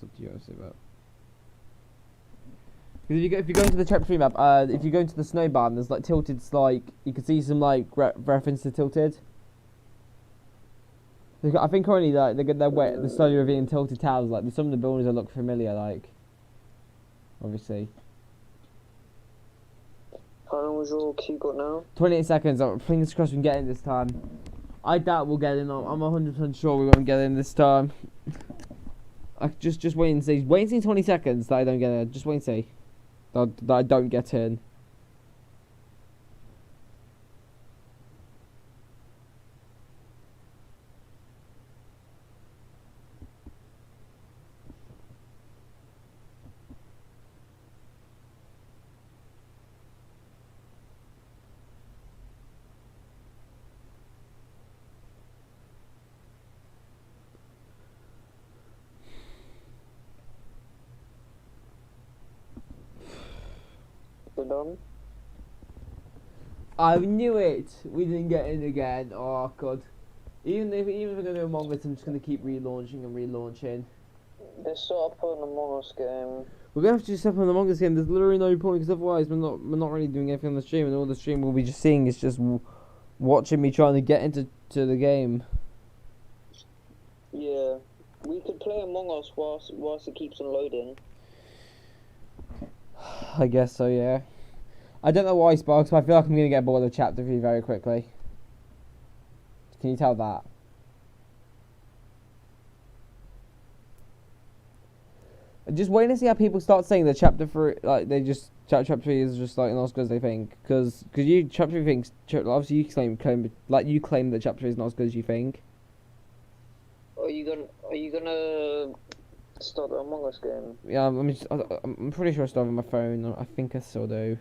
up to you, obviously, but. Because if you go into the chapter 3 map, if you go into the snow biome, there's like Tilted's like you can see some like reference to Tilted. I think currently like they're wet. The slowly revealing Tilted towers, like some of the buildings that look familiar, like obviously. How long was your queue got now? 28 seconds. Fingers crossed we can get in this time. I doubt we'll get in. I'm 100% sure we won't get in this time. I just wait and see. Wait and see 20 seconds that I don't get in. Just wait and see. That I don't get in. We're done. I knew it. We didn't get in again. Oh god. Even if we're gonna do Among Us, I'm just gonna keep relaunching and relaunching. Let's start up an Among Us game. We're gonna have to do stuff on the Among Us game. There's literally no point because otherwise we're not really doing anything on the stream, and all the stream we'll be just seeing is just watching me trying to get into the game. Yeah, we could play Among Us whilst it keeps on loading. I guess so, yeah. I don't know why, Sparks, but I feel like I'm gonna get bored of chapter 3 very quickly. Can you tell that? Just waiting to see how people start saying that chapter 3, like chapter 3 is just like not as good as they think, because you chapter 3 thinks obviously you claim that chapter 3 is not as good as you think. Are you gonna start the Among Us game? Yeah, I'm pretty sure I still have it on my phone. I think I still do.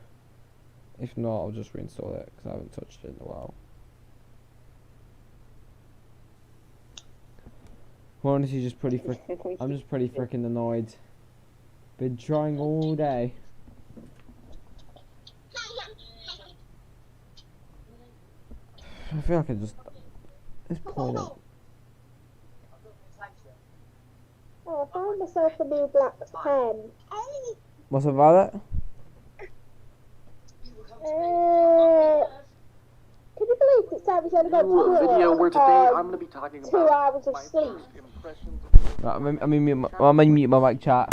If not, I'll just reinstall it because I haven't touched it in a while. Well, honestly, I'm just pretty freaking annoyed. Been trying all day. I feel like it's point it. Oh, I found myself a new black pen. What's about it? Can you believe it's time we said about Video where today I'm going to be talking 2 about hours of my sleep? first impressions. Right, I'm gonna mute my mic chat.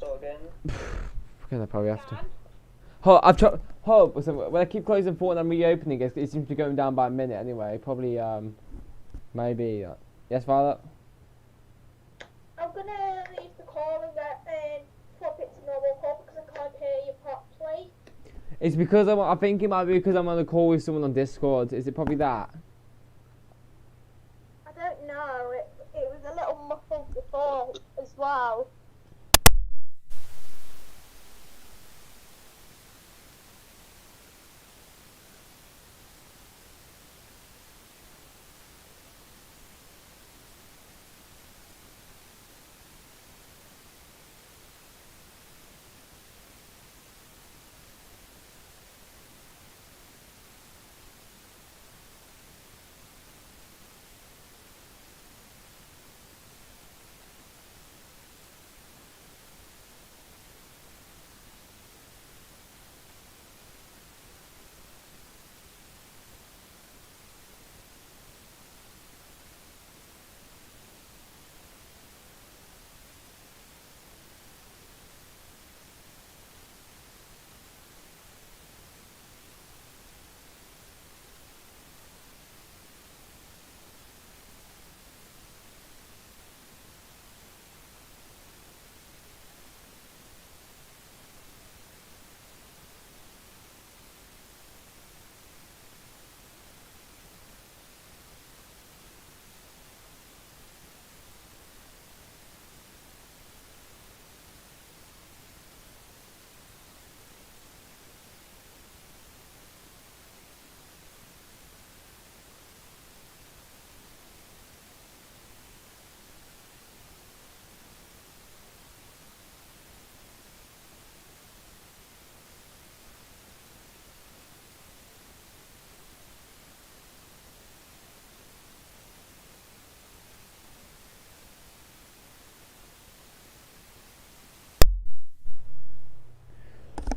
start again? We're gonna probably have to. Oh, I've tried. Oh, so when I keep closing Fortnite and reopening, it seems to be going down by a minute anyway. Probably, maybe. Yes, Violet? I'm gonna leave the call and swap it to normal call because I can't hear you properly. It's because I think it might be because I'm on a call with someone on Discord. Is it probably that? I don't know. It was a little muffled before as well.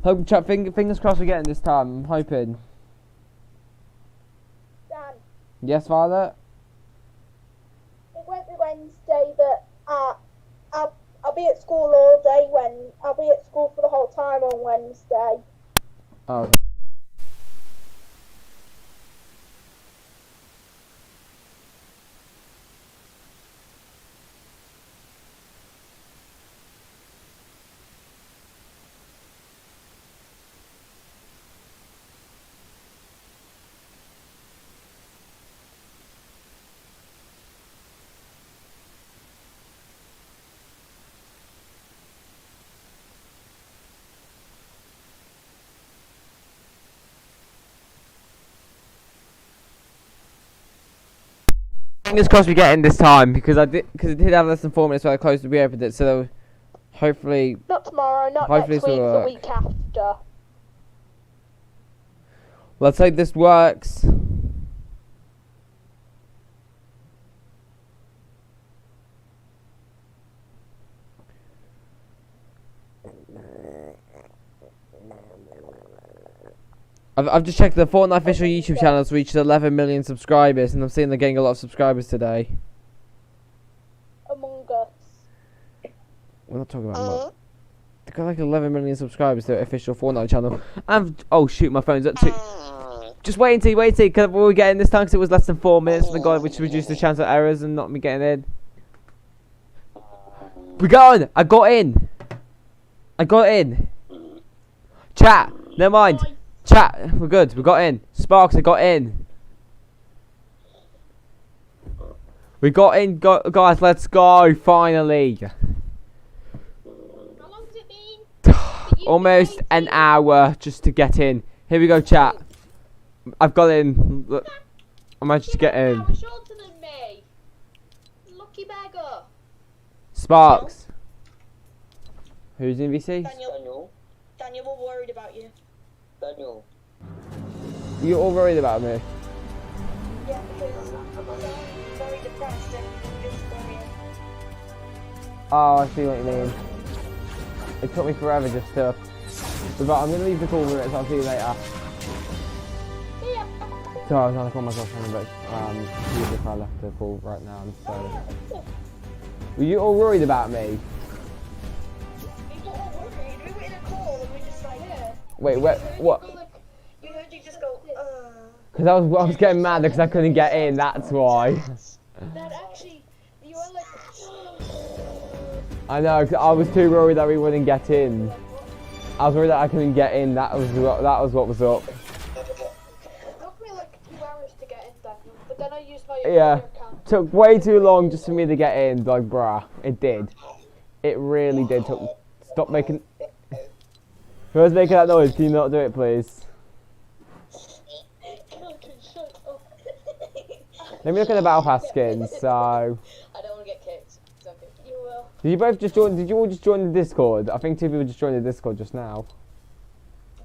Hope chat. Fingers crossed we're getting this time. I'm hoping. Dan, Yes, Violet? it won't be Wednesday, but I'll be at school all day I'll be at school for the whole time on Wednesday. Oh. Fingers crossed we get in this time because it did have less than 4 minutes when I closed we opened it, so hopefully Not tomorrow, not Hopefully next this week, will the work. week after. let's hope this works. I've just checked the Fortnite official YouTube channel has reached 11 million subscribers, and I'm seeing they're getting a lot of subscribers today. Among Us. We're not talking about much. They've got like 11 million subscribers to their official Fortnite channel. And oh shoot, my phone's up too. Just wait until, because we were getting this time because it was less than 4 minutes. And the guy which reduced the chance of errors and not me getting in. We got on. I got in. I got in. Chat. Never mind. Chat. We're good. We got in. Sparks. I got in. We got in, guys. Let's go. Finally. How long's it been? Almost an hour just to get in. Here we go, chat. I've got in. Look, I managed to get in. An hour shorter than me. Lucky beggar. Sparks. Who's in VC? Daniel. Daniel, we're worried about you. Daniel. You're all worried about me. Yeah, because I'm very depressed and it's worrying. Oh, I see what you mean. It took me forever just to. But I'm gonna leave the call with it, so I'll see you later. See ya. So I was trying to call myself something, but usually if I left the call right now, I'm sorry. Were you all worried about me? People Wait, what? You heard you just go, Because I was getting mad because I couldn't get in. That's why. That actually, you were like. I know. 'Cause I was too worried that we wouldn't get in. I was worried that I couldn't get in. That was what was up. It took me like 2 hours to get in, Daniel. But then I used my Yeah. account. Took way too long just for me to get in. Like, bruh, it did. It really did. Stop making. Who's making that noise? Can you not do it, please? Shut up. Let me look at the battle pass skins. So, I don't want to get kicked. It's okay. You will. did you both just join? Did you all just join the Discord? I think 2 people just joined the Discord just now.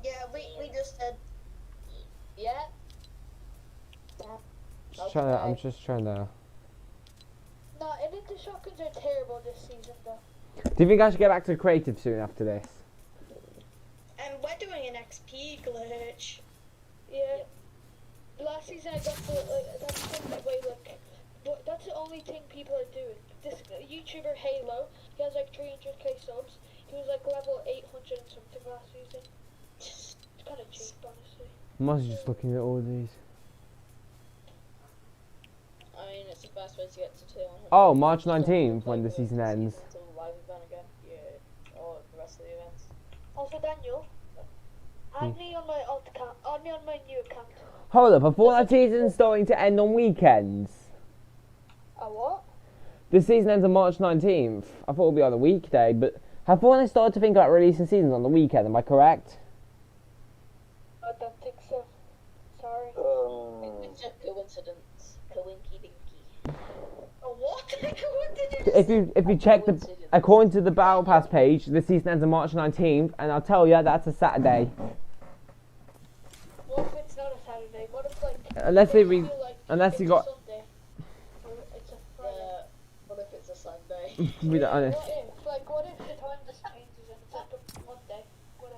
Yeah, we just said. Yeah. I'm just trying to. Nah, editor shotguns are terrible this season, though. Do you think I should get back to creative soon after this? And we're doing an XP glitch. Yeah. Last season I got that's the way but that's the only thing people are doing. This YouTuber Halo, he has like 300k subs. He was like level 800 and something last season. It's kind of cheap, honestly. I must just looking at all these. I mean, it's the best way to get to 200. Oh, March 19th when the season ends. Until the live event again. Yeah. Or the rest of the events. Also, Daniel, add me on my alt account. Add me on my new account. Hold up, I thought that season's starting to end on weekends. A what? The season ends on March 19th. I thought it would be on a weekday, but have Fortnite started to think about releasing seasons on the weekend, am I correct? I don't think so. Sorry. It's a coincidence. Coinky dinky. A what? What did you If you check according to the Battle Pass page, the season ends on March 19th, and I'll tell you that's a Saturday. What if it's not a Saturday? What if like? Unless they Unless you it's got. a Sunday. Or it's a Friday. What if it's a Sunday? We don't, What if? Like, what if the time just changes and it's like a Monday? What if?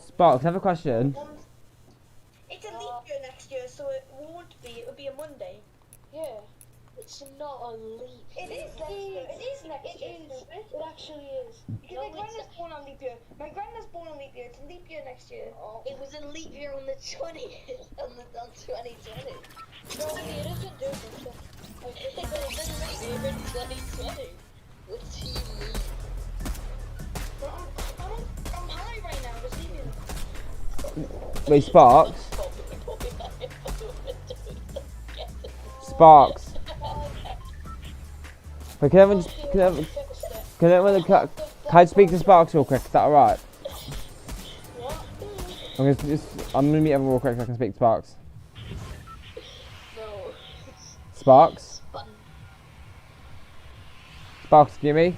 Sparks, I have a question. It's a leap year next year, so it won't be. It would be a Monday. Yeah. It's not a leap. It is next year. It is next year. It actually is. Because my granddad's born on leap year. My granddad's born on leap year. It's a leap year next year. It was a leap year on the 20th. on 2020. No, it isn't different. Like, It was a leap year in 2020. What do you mean? I'm high right now. Just leave me alone. Wait, Sparks? Sparks. Wait, can I speak to Sparks real quick? Is that alright? I'm gonna meet everyone real quick so I can speak to Sparks. No. Sparks? Sparks, can you hear me?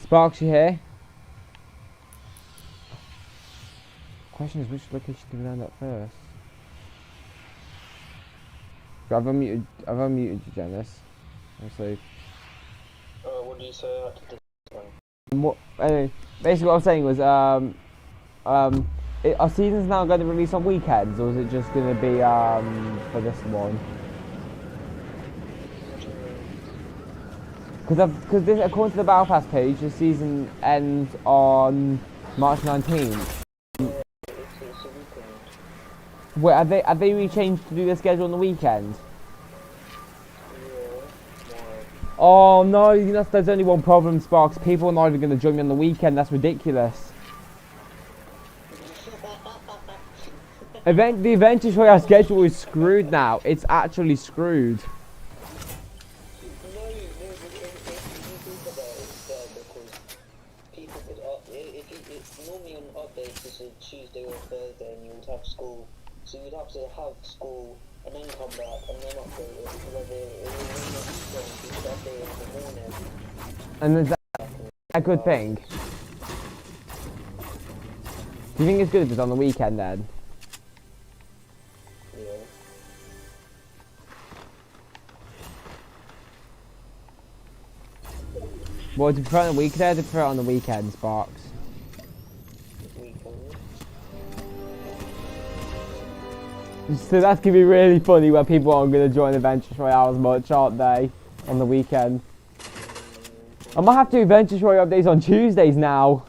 Sparks, you here? Question is, which location do we land at first? I've unmuted you, Janice. Obviously. What did you say after this one? What? Anyway, basically what I was saying was, are seasons now going to release on weekends, or is it just going to be for this one? Because according to the Battle Pass page, the season ends on March 19th. Wait, have they rechanged to do the schedule on the weekend? Oh no, there's only one problem, Sparks. People are not even going to join me on the weekend. That's ridiculous. The Adventure Royale schedule is screwed now. It's actually screwed. Normally on updates it's a Tuesday or Thursday and you would have school. So you'd have to have school and then come back and then update it. Whether it was update in the morning. And is that a good thing? Do you think it's good if it's on the weekend then? Yeah. Well, do you prefer it on the weekday or do you prefer it on the weekend, Sparks? So that's going to be really funny where people aren't going to join Adventure Royale as much, aren't they? On the weekend. I might have to do Adventure Royale updates on Tuesdays now.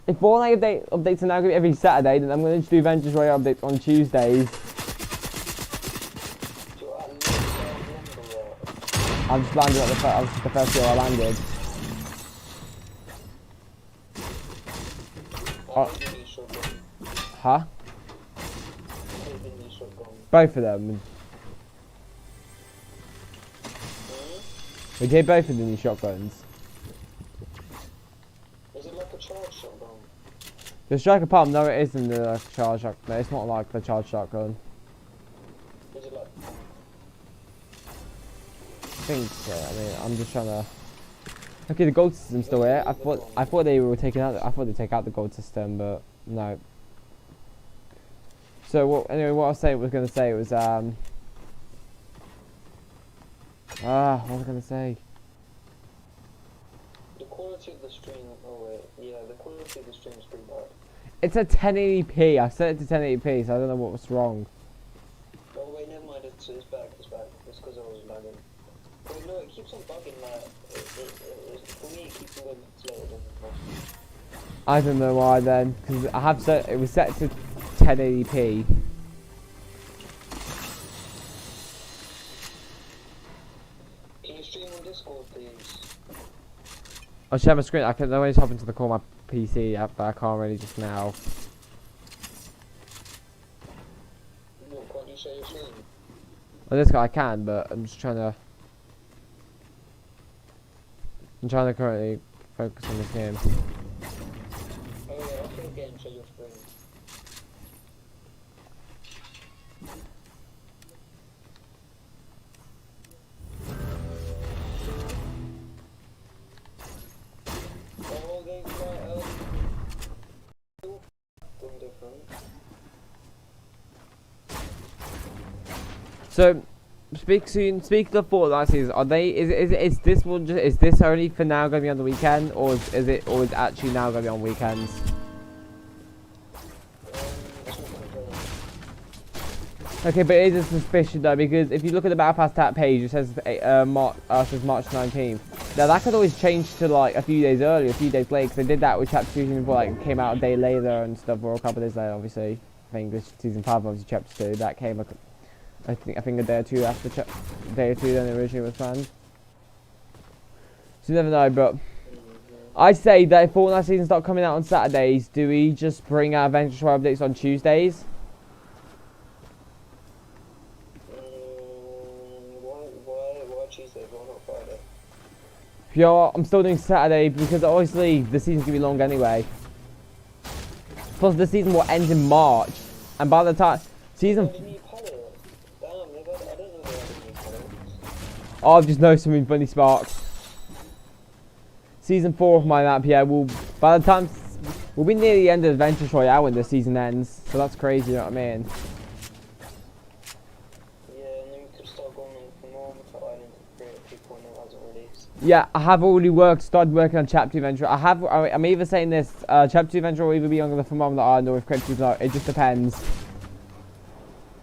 If Fortnite updates are now going to be every Saturday, then I'm going to just do Avengers Royale updates on Tuesdays. I've just landed at the first year I landed. Oh. Huh? Both of them. We did both of the new shotguns. Is it like a charge shotgun? The striker palm, no it isn't the charge shotgun. It's not like the charge shotgun. Is it like... I think so. I mean, I'm just trying to... Okay, the gold system's still here. I thought they were taking out. I thought they'd take out the gold system, but no. So anyway, what I was going to say was what was I going to say? The quality of the stream. Oh wait, yeah, the quality of the stream is pretty bad. It's a 1080p. I set it to 1080p, so I don't know what was wrong. Oh wait, never mind. It's back. It's back. It's because I was lagging. Wait, no, it keeps on bugging. Like, for me, it keeps on going slower. I don't know why then, because I have set it was set to 1080p. Can you stream on Discord, please? I'll share my screen. I can always hop into the call my PC app, but I can't really just now. What, can't you share your screen? Well, this guy I can, but I'm just trying to. I'm trying to currently focus on this game. Oh yeah, I'll play a game, share your screen. Oh, they've got something different. So, speaking of Fortnite season, are they? Is this one just? Is this only for now going to be on the weekend, or is it? Or is it actually now going to be on weekends? Okay, but it is a suspicion though, because if you look at the Battle Pass tab page, it says March 19th. Now that could always change to like a few days earlier, a few days later, because they did that with Chapter 2 season 4, like it came out a day later and stuff, or a couple of days later, obviously. I think this season 5, obviously Chapter 2, that came, I think a day or two after day or two than it originally was planned. So you never know, but I'd say that if Fortnite seasons start coming out on Saturdays, do we just bring out Avengers Royale updates on Tuesdays? Why Tuesday? Why not Friday? You know what, I'm still doing Saturday because obviously the season's gonna be long anyway. Plus the season will end in March, and by the time season, I've just noticed something funny, Sparks. Season 4 of my map, yeah, by the time we'll be near the end of Adventure Royale when the season ends, so that's crazy, you know what I mean? Yeah, and then we could start going on for more Island to create people when it hasn't released. Yeah, I have already started working on Chapter 2 Adventure. I'm either saying this, Chapter 2 Adventure will either be on the Thermometer Island or if Crypto not, it just depends.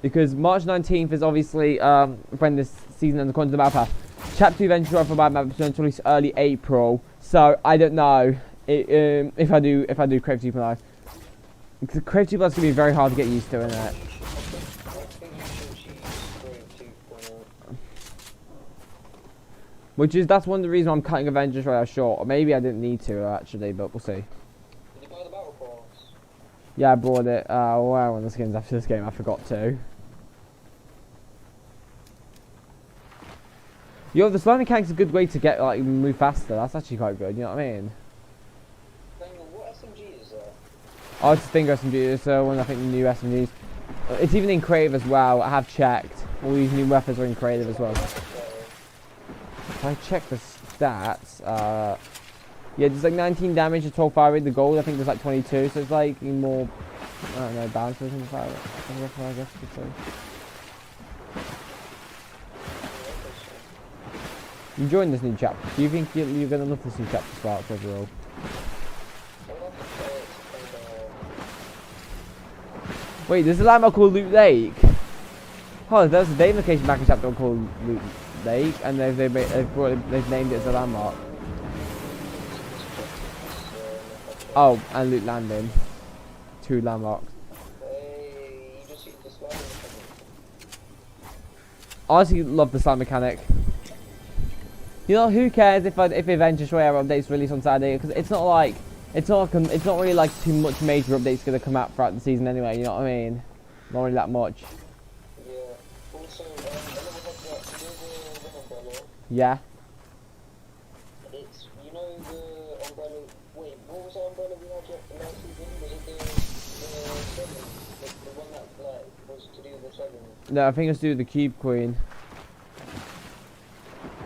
Because March 19th is obviously when this season ends according to the Battle Pass. Chapter 2 Adventure for my map is going to release early April, so I don't know if I do Crypto Live. Crypto Live is going to be very hard to get used to, isn't it? That's one of the reasons I'm cutting Avengers Royale short. Or maybe I didn't need to actually, but we'll see. Did you buy the Battle Pass? Yeah, I bought it. Wow, on the skins after this game, I forgot to. Yo, the slimy mechanic is a good way to get move faster. That's actually quite good. You know what I mean? What SMG is that? Oh, it's a Stinger SMG. It's one I think the new SMGs. It's even in creative as well. I have checked. All these new weapons are in creative as well. If I check the stats, yeah, there's like 19 damage to 12 fire rate. The gold, I think there's like 22, so it's like more, I don't know, balanced version of fire rate, I guess you could say. You enjoying this new chapter? Do you think you're going to love this new chapter, Sparks, overall? Wait, there's a landmark called Loot Lake. Oh, there's a day location back in chapter 1 called Loot Lake, and they've named it as a landmark. Oh, and Luke Landing. 2 landmarks. Hey, you just used the slide mechanic. I honestly love the slide mechanic. You know, who cares if Adventure Share updates release on Saturday? Because it's not like it's not really like too much major updates gonna come out throughout the season anyway. You know what I mean? Not really that much. Yeah. Also, a little heads up, you know the wind umbrella? Yeah. It's, you know the umbrella, wait, what was the umbrella we had last season? Was it the 7? The one that, like, was to do with the 7? No, I think it's to do with the Cube Queen.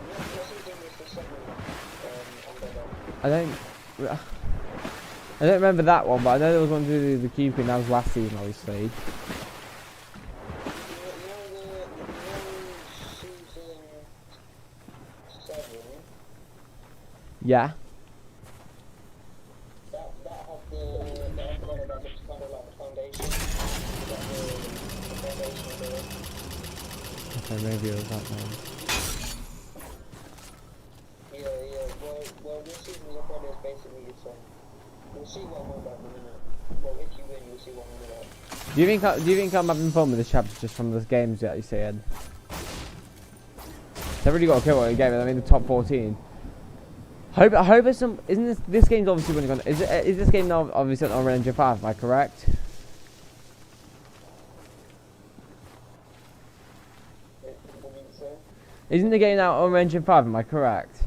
What season was the 7 umbrella? I don't remember that one, but I know there was one to do with the Cube Queen. That was last season, obviously. You know season 7? Yeah. That had the umbrella that looks kind of like the foundation. The foundation of the... Okay, maybe it was that one. Yeah. Well, this season's umbrella is basically the same. We'll see what I'm on about in a minute. Well, if you win, you'll see what I'm on about. Do you think I'm having fun with this chapter just from the games that you said? They've really got to kill what game. I mean, the top 14. I hope it's some. Isn't this game's obviously running on? Is this game now obviously on Unreal Engine 5? Am I correct? What do you say? Isn't the game now on Unreal Engine 5? Am I correct?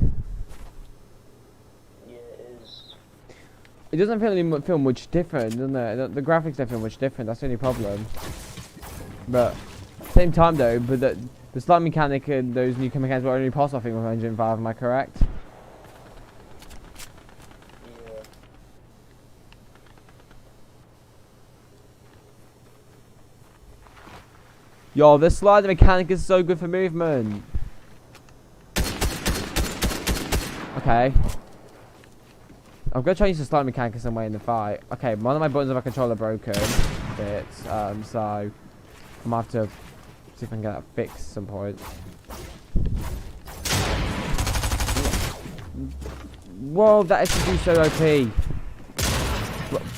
Yeah, it is. It doesn't feel much different, doesn't it? The graphics don't feel much different. That's the only problem. But same time though, but the slide mechanic and those new mechanics were only possible I think with Engine 5. Am I correct? Yeah. Yo, this slide mechanic is so good for movement. Okay. I'm gonna try and use the slide mechanic in some way in the fight. Okay, one of my buttons of my controller broken bits, so I'm gonna have to see if I can get that fixed at some point. Whoa, that SMG is so OP.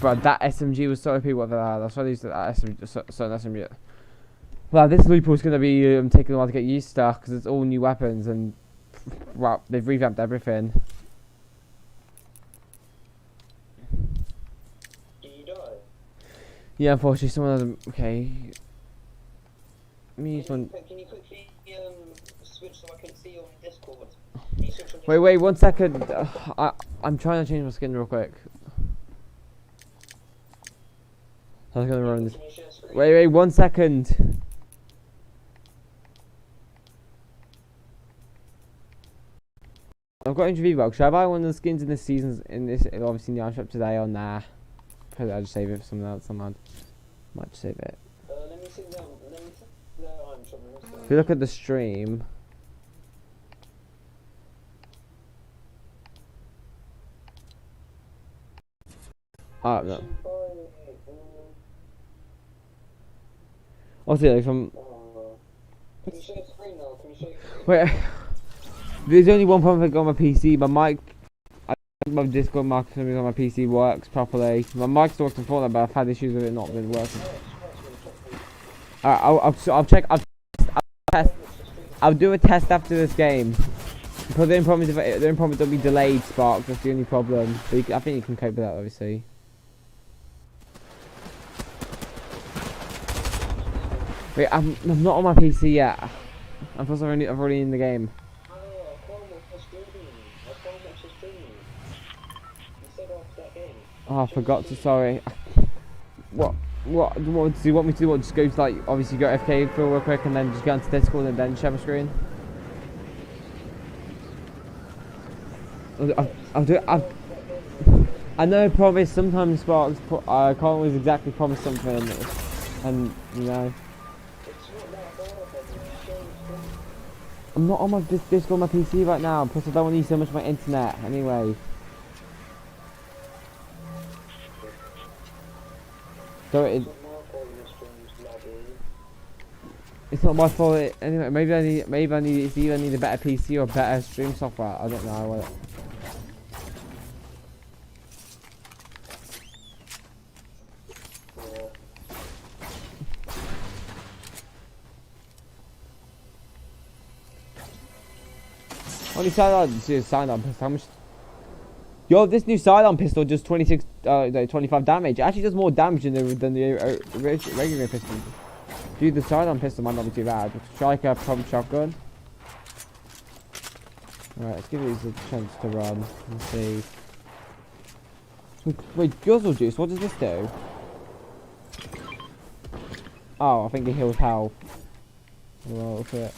Bro, that SMG was so OP. What the hell? That's why I used that SMG. Certain SMG. Well, this loophole is gonna be taking a while to get used to because it's all new weapons and wow, they've revamped everything. Yeah, unfortunately, someone hasn't. Okay. Let me use one. Can you quickly switch so I can see on Discord? Wait, 1 second. I'm trying to change my skin real quick. I was gonna run this. Wait, 1 second. I've got interview box. Should I buy one of the skins in this season's obviously in the item shop today or nah? Probably I'll just save it for someone else. Might just save it. Let me see them. I'm sure. If you look at the stream. Oh no. Obviously, like from. Can you show the screen now? Can you show? Wait. There's only one problem with on my PC. My mic. My Discord microphone on my PC works properly. My mic's works in Fortnite, but I've had issues with it not been working. I'll check. I'll test. I'll do a test after this game. But the only problem is it'll be delayed. Spark. That's the only problem. But I think you can cope with that, obviously. Wait, I'm not on my PC yet. I'm supposed to I've already in the game. Oh, I forgot to. Sorry. What do you want me to do? What, just go to, like, obviously go FK for real quick and then just go onto Discord and then share my screen? I'll do it. I know. Promise. Sometimes Sparks. I can't always exactly promise something, and you know. I'm not on my Discord on my PC right now. Plus, I don't want to use so much of my internet anyway. So it's not my fault. Anyway, maybe I need it's either need a better PC or better stream software. I don't know. Yeah. Only sidearm pistol. How much? Yo, this new sidearm pistol does 25 damage. It actually does more damage than the regular pistol. Dude, the sidearm pistol might not be too bad. Striker, pump shotgun. Alright, let's give these a chance to run and see. Wait, guzzle juice, what does this do? Oh, I think it heals health. Well, look at it.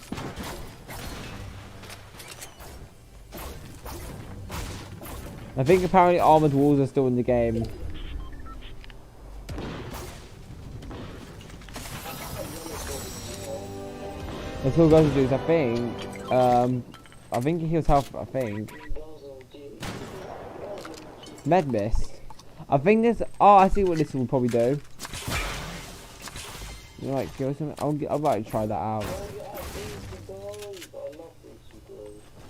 I think apparently armored walls are still in the game. Let's go guzzle juice, I think it heals health, I think. Med mist. I think this. Oh, I see what this will probably do. You know, like, kill something. I'll like try that out.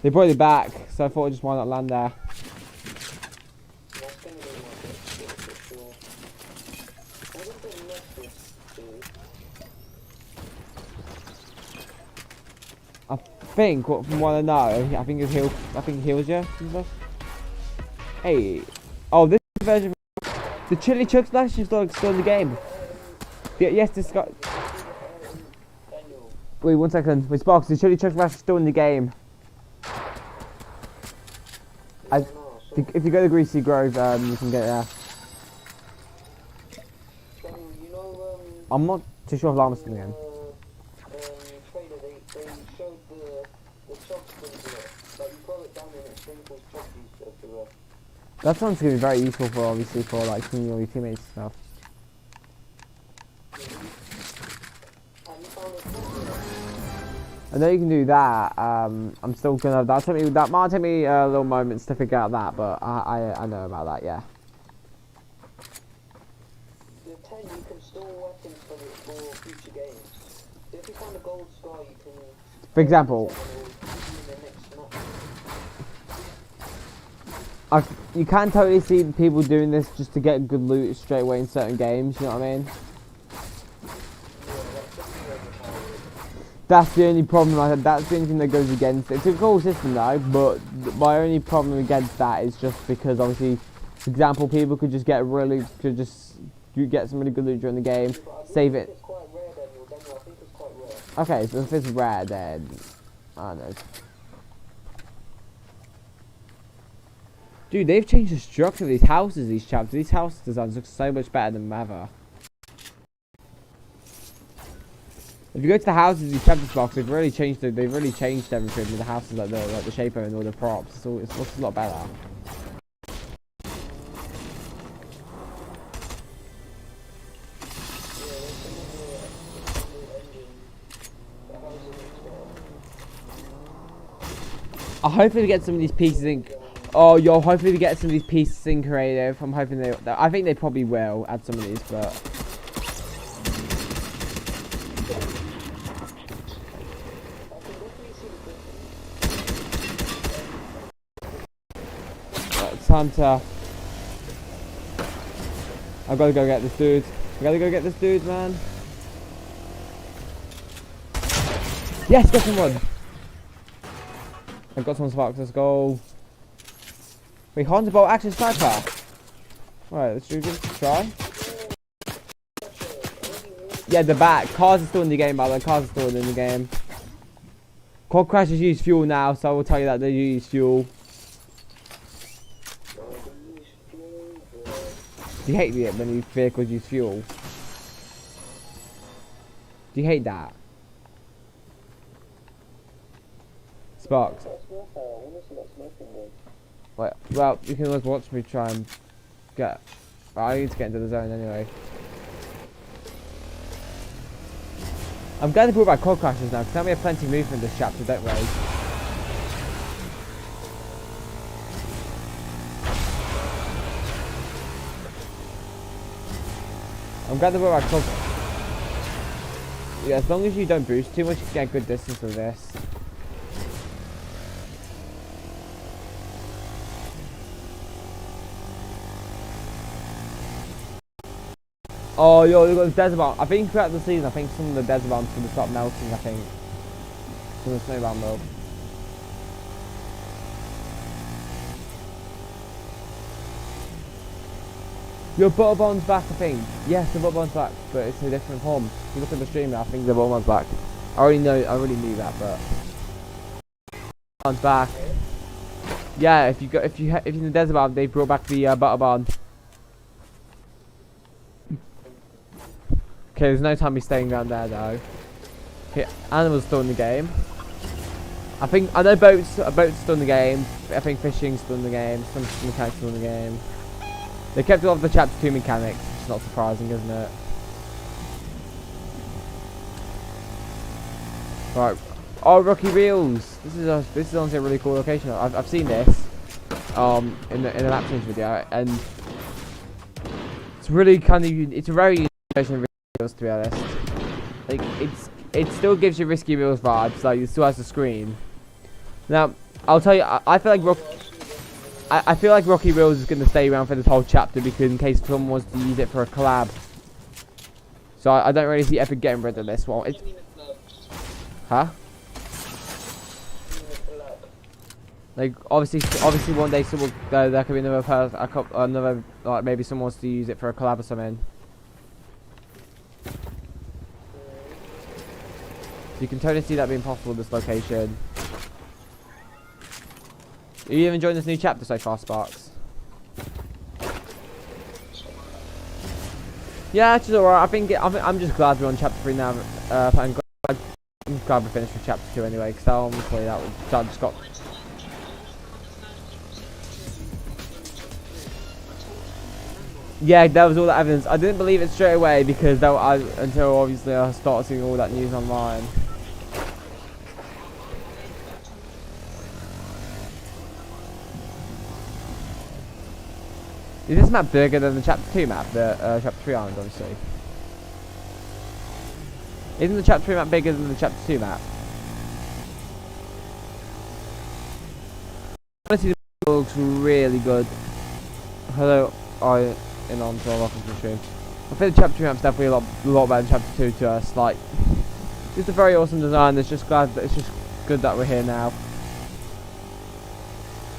They brought it back, so I thought just why not land there. I think, from what I know, I think it heals. I think it heals you. Hey, oh, this version. The chili chug splash is still in the game. Yes, this guy. Wait, 1 second. Wait, Sparks, the chili chug splash is still in the game. If you go to Greasy Grove, you can get it there. I'm not too sure if Llama's still in the game. Trailer, they showed the chug sprinkler. Like, you throw it down and it sprinkles chug juice everywhere. That sounds gonna be very useful for obviously for like seeing all your teammates and stuff. I know you can do that. I'm still gonna. That might take me little moments to figure out that, but I know about that. Yeah. The 10 you can store weapons for future games. So if you find a gold scar, you can. For example. You can totally see people doing this just to get good loot straight away in certain games, you know what I mean? That's the only problem, that's the only thing that goes against it. It's a cool system though, but my only problem against that is just because obviously, for example, people could just get some really good loot during the game, save it. Okay, so if it's rare then, I don't know. Dude, they've changed the structure of these houses, these chapters. These house designs look so much better than ever. If you go to the houses, these chapters box, they've really changed everything with the houses, like the shape and all the props. So it looks a lot better. I hopefully we get some of these pieces in. Oh, yo, hopefully we get some of these pieces in creative. I'm hoping I think they probably will add some of these, but. Right, it's time to. I've got to go get this dude. I gotta go get this dude, man. Yes, got someone. I've got some sparks. Let's go. Wait, Honda Bolt action sniper. Alright, let's give it a try. Yeah, the back. Cars are still in the game, by the way. Cars are still in the game. Quad crashes use fuel now, so I will tell you that they use fuel. Do you hate it when these vehicles use fuel? Do you hate that? Sparks. Wait, well, you can always watch me try and get. Well, I need to get into the zone anyway. I'm glad they brought back quad crashes now, because now we have plenty of movement in this chapter, don't we? I'm glad they brought back quad. Yeah, as long as you don't boost too much, you can get a good distance with this. Oh, yo, look at the desert bomb. I think throughout the season, I think some of the desert bombs going to start melting, I think. Some of the snowbound will. Your Butterbond's back, I think. Yes, the Butterbond's back, but it's a different form. If you look at the stream now, I think the Butterbond's back. I already knew that, but Butterbond's back. Yeah, if you're in the desert bomb, they brought back the Butterbond. Okay, there's no time me staying down there though. Okay, animals still in the game. I know boats still in the game. I think fishing's still in the game. Some mechanics still in the game. They kept all of the chapter 2 mechanics, which is not surprising, isn't it? Right. Oh, Rocky Reels. This is honestly a really cool location. I've seen this in the map change video, and it's really it's a very unique location, to be honest. Like it still gives you Risky Reels vibes, like it still has the screen. Now, I'll tell you, I feel like Rocky Reels is going to stay around for this whole chapter because in case someone wants to use it for a collab. So I don't really see Epic getting rid of this one. Huh? Like obviously one day someone there could be another person, like maybe someone wants to use it for a collab or something. You can totally see that being possible in this location. Are you enjoying this new chapter so far, Sparks? Yeah, it's alright. I'm just glad we're on chapter 3 now. I'm glad we finished with chapter 2 anyway, because honestly that just got. Yeah, that was all the evidence. I didn't believe it straight away because until obviously I started seeing all that news online. Is this map bigger than the chapter 2 map? The chapter 3 island, obviously. Isn't the chapter 3 map bigger than the chapter 2 map? Honestly, the looks really good. Hello, in on to welcome to the stream. I think the chapter 3 map's definitely a lot better than chapter 2 to us. Like, it's a very awesome design. It's just good that we're here now.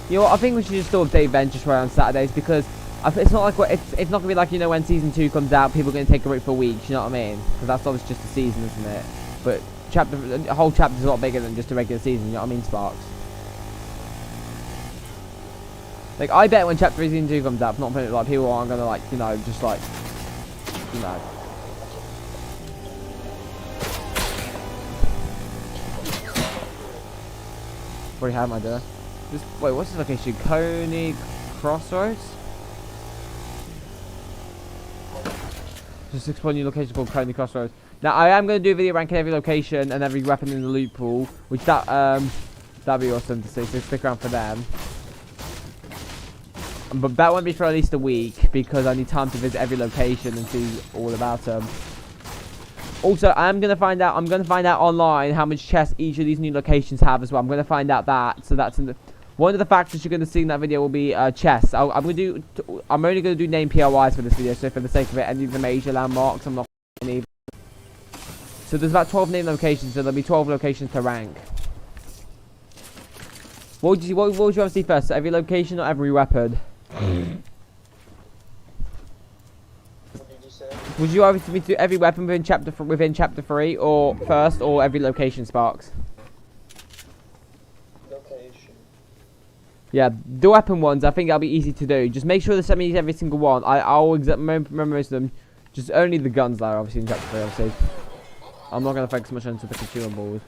You know what? I think we should just still update events just right on Saturdays because it's not like it's not gonna be like, you know, when season 2 comes out, people are gonna take a break for weeks. You know what I mean? Because that's obviously just a season, isn't it? But the whole chapter is a lot bigger than just a regular season. You know what I mean, Sparks? Like, I bet when chapter 3 season 2 comes out, not like people aren't gonna like, you know, just like, you know. What have I done? Wait, what's this location? Coney Crossroads? Just explore a new location called Coney Crossroads. Now I am going to do a video ranking every location and every weapon in the loot pool, which that'd be awesome to see. So stick around for them. But that won't be for at least a week because I need time to visit every location and see all about them. Also, I'm going to find out online how much chests each of these new locations have as well. I'm going to find out that. So that's one of the factors you're going to see in that video will be chests. I'm only going to do name POIs for this video, so for the sake of it, any of the major landmarks, I'm not any. So there's about 12 named locations, so there'll be 12 locations to rank. What would you want to see first? Every location or every weapon? What did you say? Would you rather me do every weapon within chapter 3, or first, or every location, Sparks? Location. Yeah, the weapon ones, I think that'll be easy to do. Just make sure to send me every single one. I'll remember most of them. Just only the guns there, obviously, in chapter 3, obviously. I'm not going to focus much onto the consumables.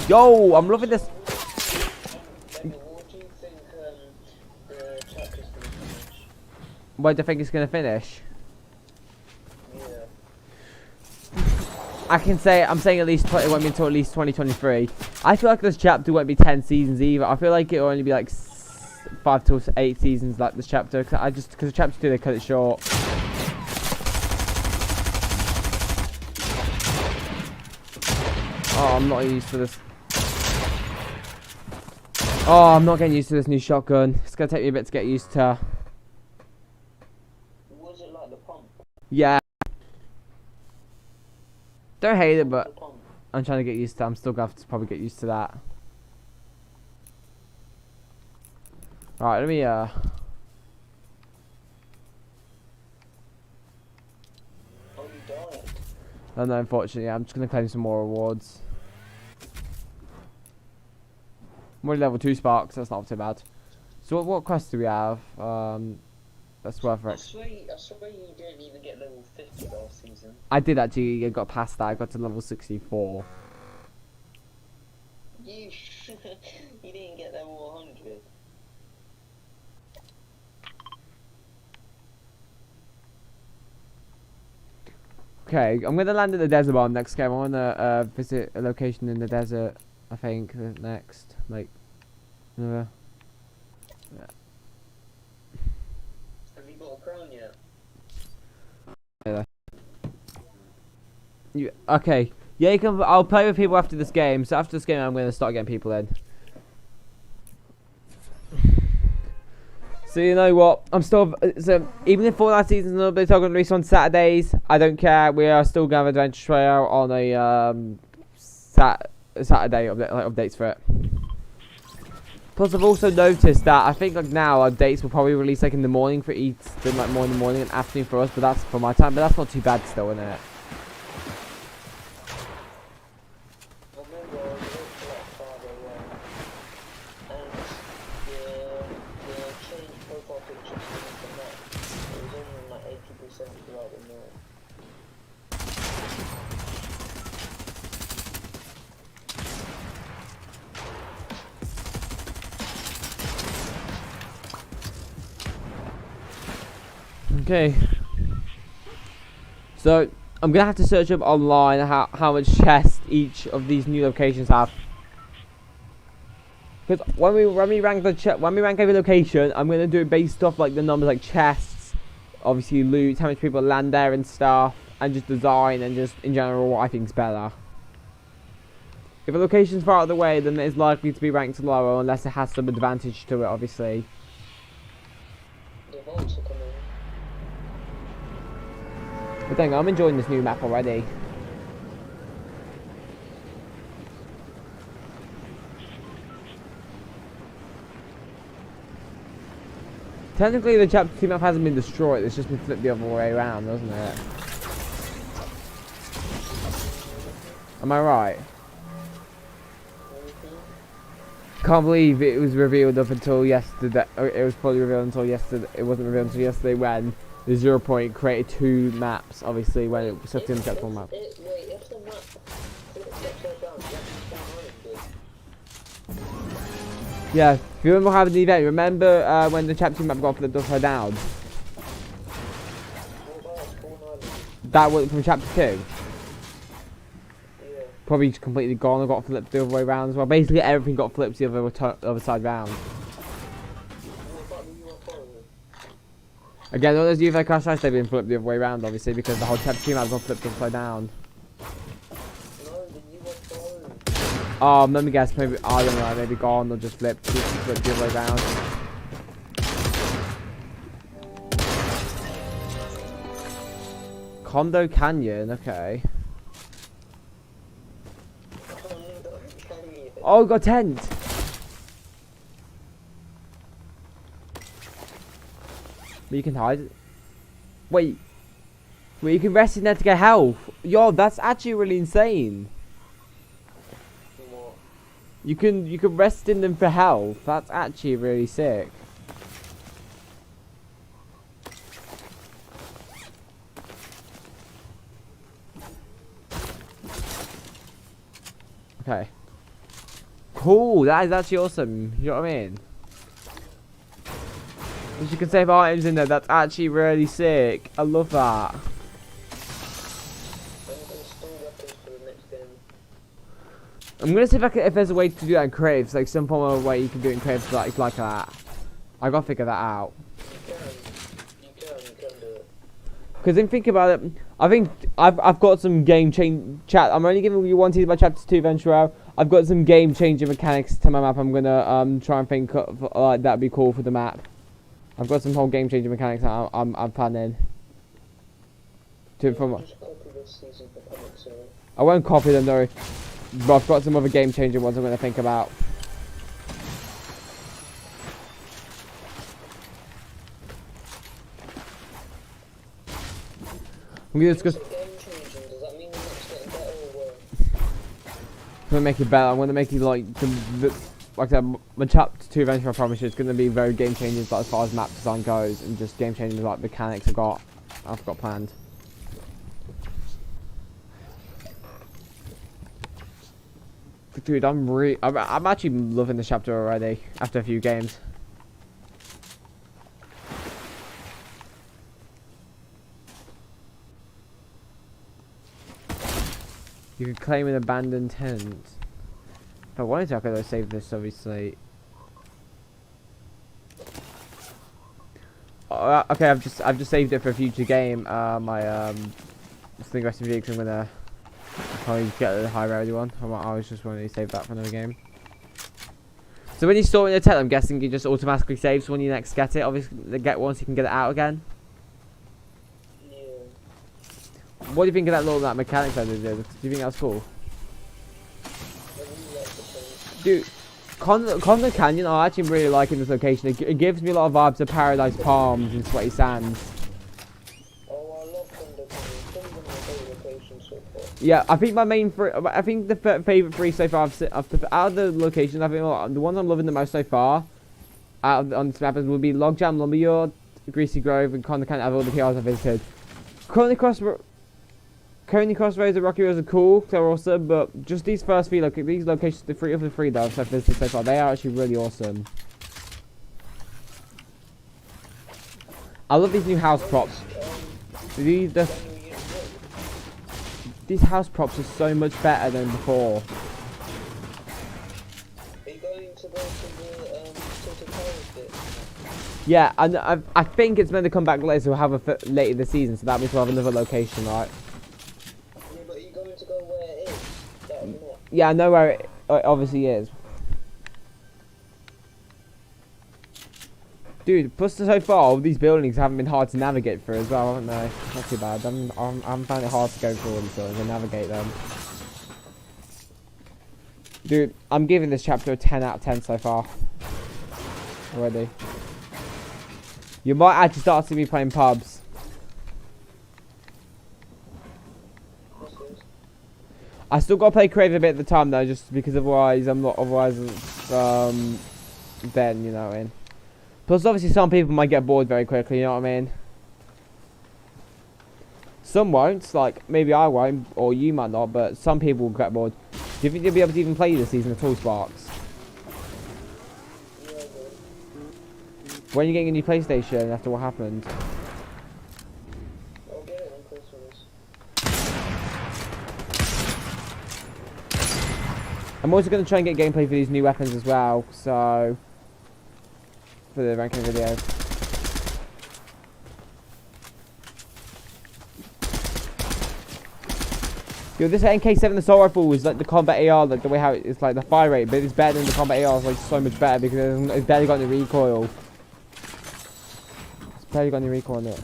Yo, I'm loving this. What do you think the chapter's going to finish? Where do you think it's going to finish? Yeah. I'm saying at least it won't be until at least 2023. I feel like this chapter won't be 10 seasons either. I feel like it'll only be like 5 to 8 seasons like this chapter. Because chapter 2 they cut it short. Oh, I'm not used to this. Oh, I'm not getting used to this new shotgun. It's gonna take me a bit to get used to. Was it like the Yeah. Don't hate it, but I'm trying to get used to. I'm still gonna have to probably get used to that. Alright, let me Oh, you died. no, unfortunately, I'm just gonna claim some more rewards. I'm already level 2 sparks, that's not too bad. So what quests do we have? That's worth I it. swear you didn't even get level 50 last season. I did actually, I got past that, I got to level 64. You, you didn't get level 100. Okay, I'm gonna land at the desert bomb next game. I wanna visit a location in the desert, I think, next. Like, Have you got a crown yet? okay. Yeah, you can. I'll play with people after this game. So after this game, I'm gonna start getting people in. So you know what? I'm still. So even if Fortnite season's a little bit, I'm gonna release on Saturdays. I don't care. We are still gonna have Adventure Trail on a Saturday updates for it. Plus, I've also noticed that I think like now updates will probably release like in the morning for Eastern, like more in the morning and afternoon for us. But that's for my time. But that's not too bad still, isn't it? Okay. So I'm gonna have to search up online how much chests each of these new locations have. Because when we rank every location, I'm gonna do it based off like the numbers, like chests, obviously loot, how much people land there and stuff, and just design and just in general what I think's better. If a location's far out of the way, then it's likely to be ranked lower unless it has some advantage to it, obviously. But dang, I'm enjoying this new map already. Technically, the Chapter 2 map hasn't been destroyed, it's just been flipped the other way around, hasn't it? Am I right? Can't believe it was revealed up until yesterday. It was probably revealed until yesterday. It wasn't revealed until yesterday when the 0 Point created 2 maps, obviously, when it was stuck in the Chapter 1 map. Wait, if the map flips upside down, you have to start. Yeah, if you remember having the event, remember when the Chapter 2 map got flipped upside down? That was from Chapter 2. Probably just completely gone and got flipped the other way around as well. Basically, everything got flipped the other side round. Again, all those UFO crash sites, they've been flipped the other way around, obviously, because the whole Chapter 2 map got flipped upside down. Oh, let me guess, maybe, I don't know, maybe gone or just flipped the other way around. Condo Canyon, okay. Oh, got a tent! But you can hide. Wait, you can rest in there to get health. Yo, that's actually really insane. You can rest in them for health. That's actually really sick. Okay. Cool, that is actually awesome. You know what I mean? Because you can save items in there. That's actually really sick. I love that. I'm gonna see if there's a way to do that in creatives, like some form of way you can do it in creatives like that. I gotta figure that out. You can do it. Because then think about it, I think I've got some game change chat. I'm only giving you one teaser by Chapter 2 Venture Out. I've got some game changing mechanics to my map. I'm gonna try and think of, that'd be cool for the map. I've got some whole game changing mechanics I'm planning. from. Just copy this season for comic sorry. I won't copy them though, but I've got some other game changing ones I'm going to think about. I'm going to discuss. Game changing, does that mean the map's getting better or worse? I'm going to make it better. I'm going to make it like like I said, my chapter 2 adventure, I promise you, it's going to be very game changing like, as far as map design goes, and just game changing like mechanics I've got planned. Dude, I'm actually loving this chapter already after a few games. You can claim an abandoned tent. If I wanted to, I could have saved this, obviously. Okay, I've just saved it for a future game. My Sling Rest of Jigs, I'm gonna probably get the high rarity one. I was just wanting to save that for another game. So when you store it in a tent, I'm guessing you just automatically saves when you next get it. Obviously, get once you can get it out again. Yeah. What do you think of that mechanic that they did? Do you think that's cool? I really like the thing. Dude, Condor Canyon, I actually really liking this location. It gives me a lot of vibes of Paradise Palms and Sweaty Sands. Oh, I love Thunder Canyon. Thunder my favourite location so far. Yeah, I think I think the favourite three so far out of the locations, I think the ones I'm loving the most so far on this map would be Logjam, Lumberyard, Greasy Grove, and Condor Canyon. Out of all the PRs I've visited, Coney Crossroads and Rocky Roads are cool, they're awesome, but just these first three these locations, the three of the three that I've visited so far, they are actually really awesome. I love these new house props. These house props are so much better than before. Are you going to go to the Tilted Towers bit? Yeah, and I think it's meant to come back later, so we'll have later this season, so that means we'll have another location, right? Yeah, but are you going to go where it is? That map? Yeah, I know where it obviously is. Dude, plus so far, all these buildings haven't been hard to navigate through as well, haven't they? Not too bad. I'm finding it hard to go through all these buildings and navigate them. Dude, I'm giving this chapter a 10 out of 10 so far. Already. You might actually start seeing me playing pubs. That's good. I still gotta play creative a bit at the time though, just because otherwise I'm not. Then you know what I mean. Plus, obviously, some people might get bored very quickly. You know what I mean. Some won't. Like maybe I won't, or you might not. But some people will get bored. Do you think you'll be able to even play this season at all, Sparks? Yeah, I will. When are you getting a new PlayStation after what happened? I'll get it on Christmas. I'm also going to try and get gameplay for these new weapons as well. So for the ranking video. Yo, this MK7 assault rifle is like the combat AR, like the way how it's like the fire rate, but it's better than the combat AR. It's like so much better because it's barely got any recoil. It's barely got any recoil on it.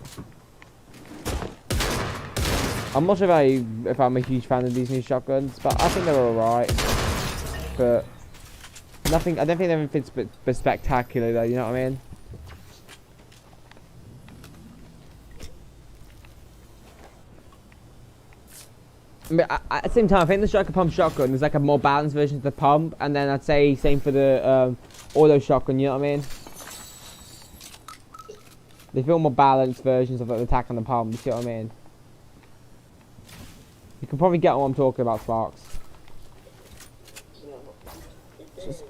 I'm not sure if I'm a huge fan of these new shotguns, but I think they're alright. But nothing. I don't think anything's but spectacular though. You know what I mean? But at the same time, I think the striker pump shotgun is like a more balanced version of the pump, and then I'd say same for the auto shotgun. You know what I mean? They feel more balanced versions of the attack and the pump. You see what I mean? You can probably get what I'm talking about, Sparks.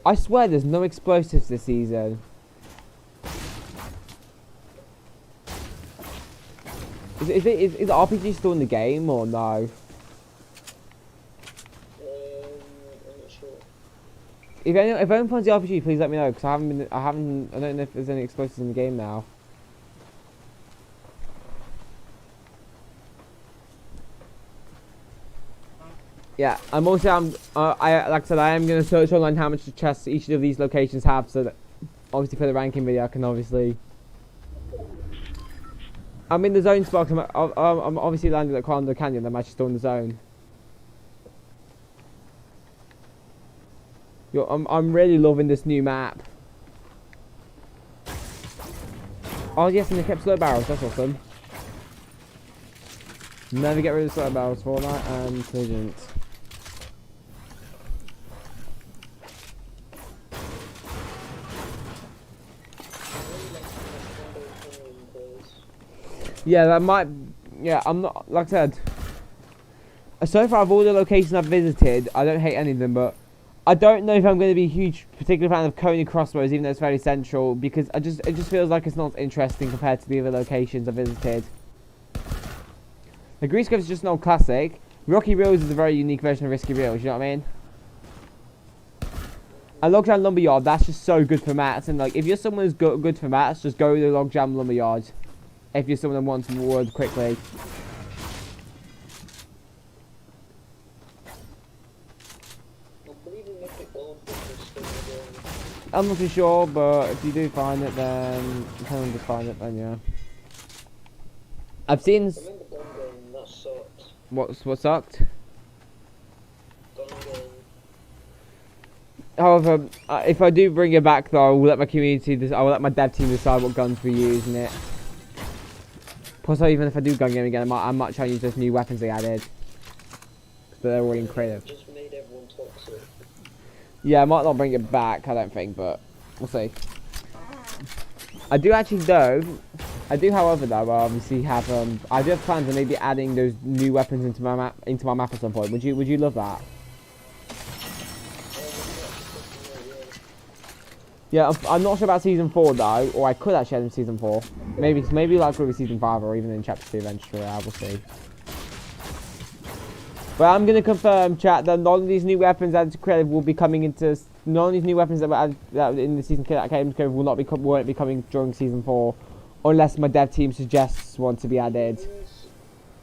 I swear, there's no explosives this season. Is RPG still in the game or no? I'm not sure. If anyone finds the RPG, please let me know because I don't know if there's any explosives in the game now. Yeah, I'm like I said, I am gonna search online how much chests each of these locations have, so that obviously for the ranking video, I can obviously I'm in the zone spot. I'm obviously landing at Condo Canyon. I'm actually still in the zone. I'm really loving this new map. Oh yes, and they kept slow barrels. That's awesome. Never get rid of slow barrels. Fortnite and Legend. Yeah, that might. Yeah, I'm not. Like I said, so far of all the locations I've visited, I don't hate any of them, but I don't know if I'm going to be a huge particular fan of Coney Crossroads, even though it's very central, because it just feels like it's not interesting compared to the other locations I've visited. The Grease Grove is just an old classic. Rocky Roads is a very unique version of Risky Reels, you know what I mean? And Logjam Lumberyard, that's just so good for mats, and like, if you're someone who's good for mats, just go to the Logjam Lumberyard. If you're someone that wants wood quickly. I'm not too sure, but if you do find it, then you can just find it, then yeah. I've seen. What sucked? However, if I do bring it back, though, I will let my community. I will let my dev team decide what guns we use in it. Plus, even if I do gun game again, I might try and use those new weapons they added. But they're already creative. Just made everyone toxic. Yeah, I might not bring it back, I don't think, but we'll see. I do actually though. I do, however, though, obviously have I do have plans of maybe adding those new weapons into my map at some point. Would you love that? Yeah, I'm not sure about season 4 though, or I could actually add in season 4. Maybe like with season 5 or even in chapter 2 eventually. I will see. But I'm gonna confirm, chat, that none of these new weapons added to creative will be coming into. None of these new weapons that were added in the season that came to creative won't be coming during season 4, unless my dev team suggests one to be added.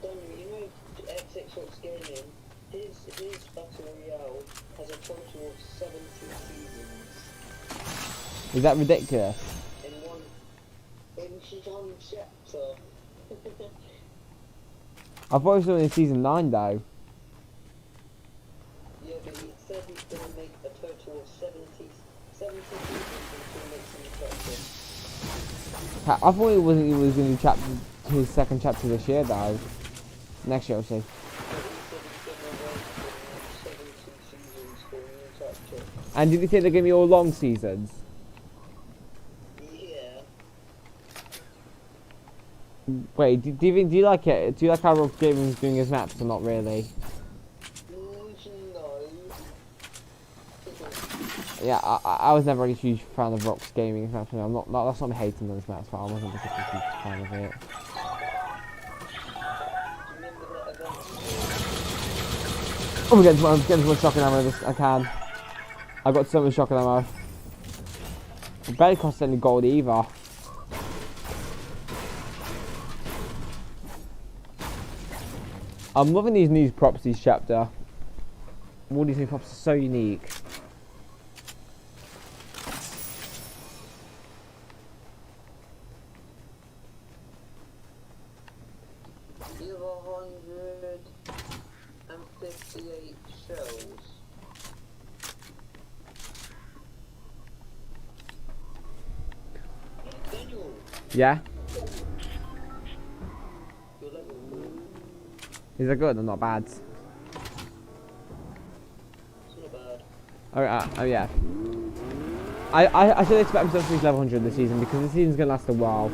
Daniel, you know Xbox Gaming, his Battle Royale has a total of 70 seasons. Is that ridiculous? In one chapter. I thought it was only in season 9 though. Yeah, but he said he's going to make a total of 70 seasons until next chapter. I thought he was going to do his second chapter this year though. Next year, I'll see. And did you think they're going to be all long seasons? Yeah. Wait, do you like it? Do you like how Rob Gaming's doing his maps or not really? No. Yeah, I was never really a huge fan of Rock's Gaming. Actually, that's not me hating on his maps, but I wasn't a huge fan of it. Oh, I'm getting as much shotgun ammo as I can. I got so much shotgun ammo. It barely costs any gold either. I'm loving these new props, these chapter. All these new props are so unique. You have 158 shells. Daniel, Yeah? you're level 4. Is that good or not bad? It's not bad. Oh yeah. I should expect myself to reach level 100 this season because the season's gonna last a while.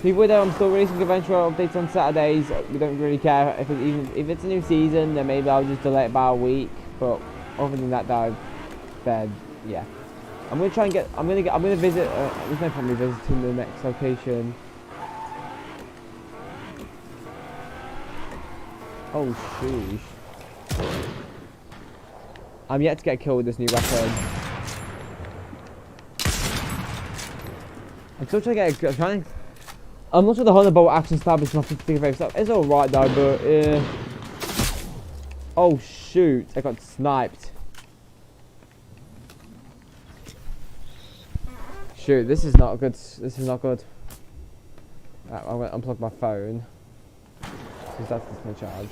People know I'm still releasing eventual updates on Saturdays. We don't really care if it's a new season. Then maybe I'll just delay it by a week. But other than that, though, then yeah, I'm gonna try and get. I'm gonna visit. There's no point me visiting the next location. Oh sheesh. I'm yet to get killed with this new weapon. I'm still trying to get. I'm not sure the Honeybolt action stab is my particular favourite stuff. It's alright though, but oh shoot, I got sniped. Shoot, this is not good. This is not good. I'm going to unplug my phone. Because that's just my charged.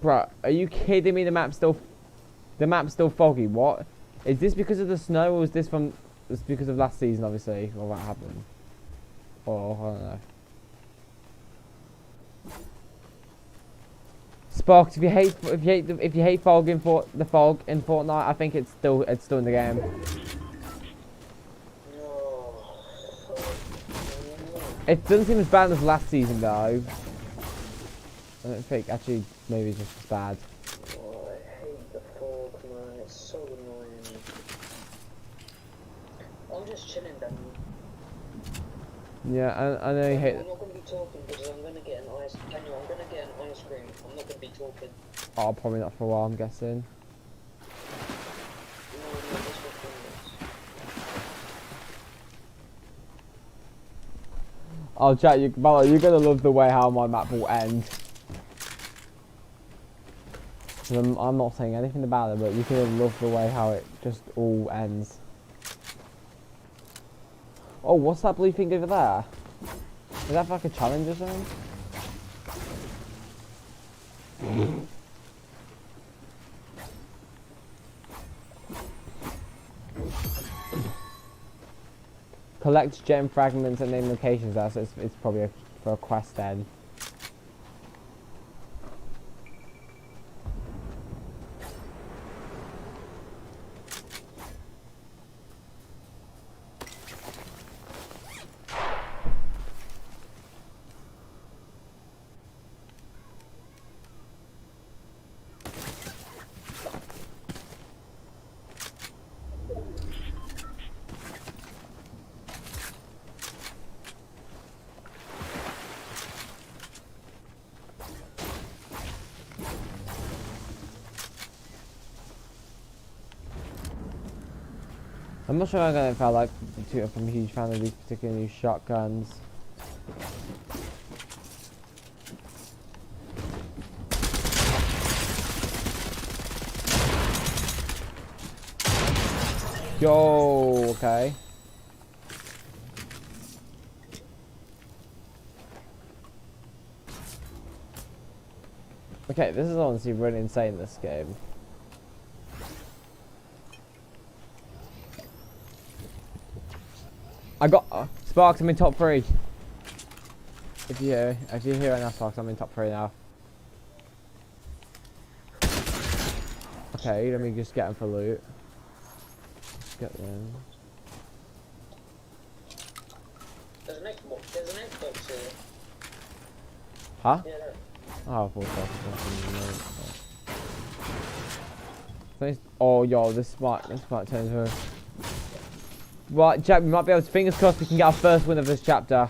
Bruh, are you kidding me? The map's still foggy. What? Is this because of the snow, or is this from? It's because of last season, obviously, or what happened? Or I don't know. Sparks, if you hate fog in the fog in Fortnite, I think it's still in the game. It doesn't seem as bad as last season though. I don't think actually maybe it's just as bad. Oh, I hate the fog, man. It's so annoying. I'm just chilling, Daniel. Yeah, I know you hate. I'm not going to be talking because I'm going to get an ice. Daniel, I'm going to get an ice cream. I'm not going to be talking. Oh, probably not for a while, I'm guessing. No, just for 2 minutes. Oh, chat, Mallow, you're gonna love the way how my map will end. I'm not saying anything about it, but you're gonna love the way how it just all ends. Oh, what's that blue thing over there? Is that like a challenge or something? Collect gem fragments and name locations. That's it's probably for a quest then. I'm not sure I'm gonna if I like if I'm a huge fan of these particular new shotguns. Yo, okay. Okay, this is honestly really insane, this game. I got Sparks, I'm in top 3. If you're here right now, Sparks, I'm in top 3 now. Okay, let me just get them for loot. Let's get them. There's an Xbox here. Huh? Yeah, there. Oh, I thought that. Oh, yo, this might turn into a... Right, Jack, we might be able to, fingers crossed we can get our first win of this chapter.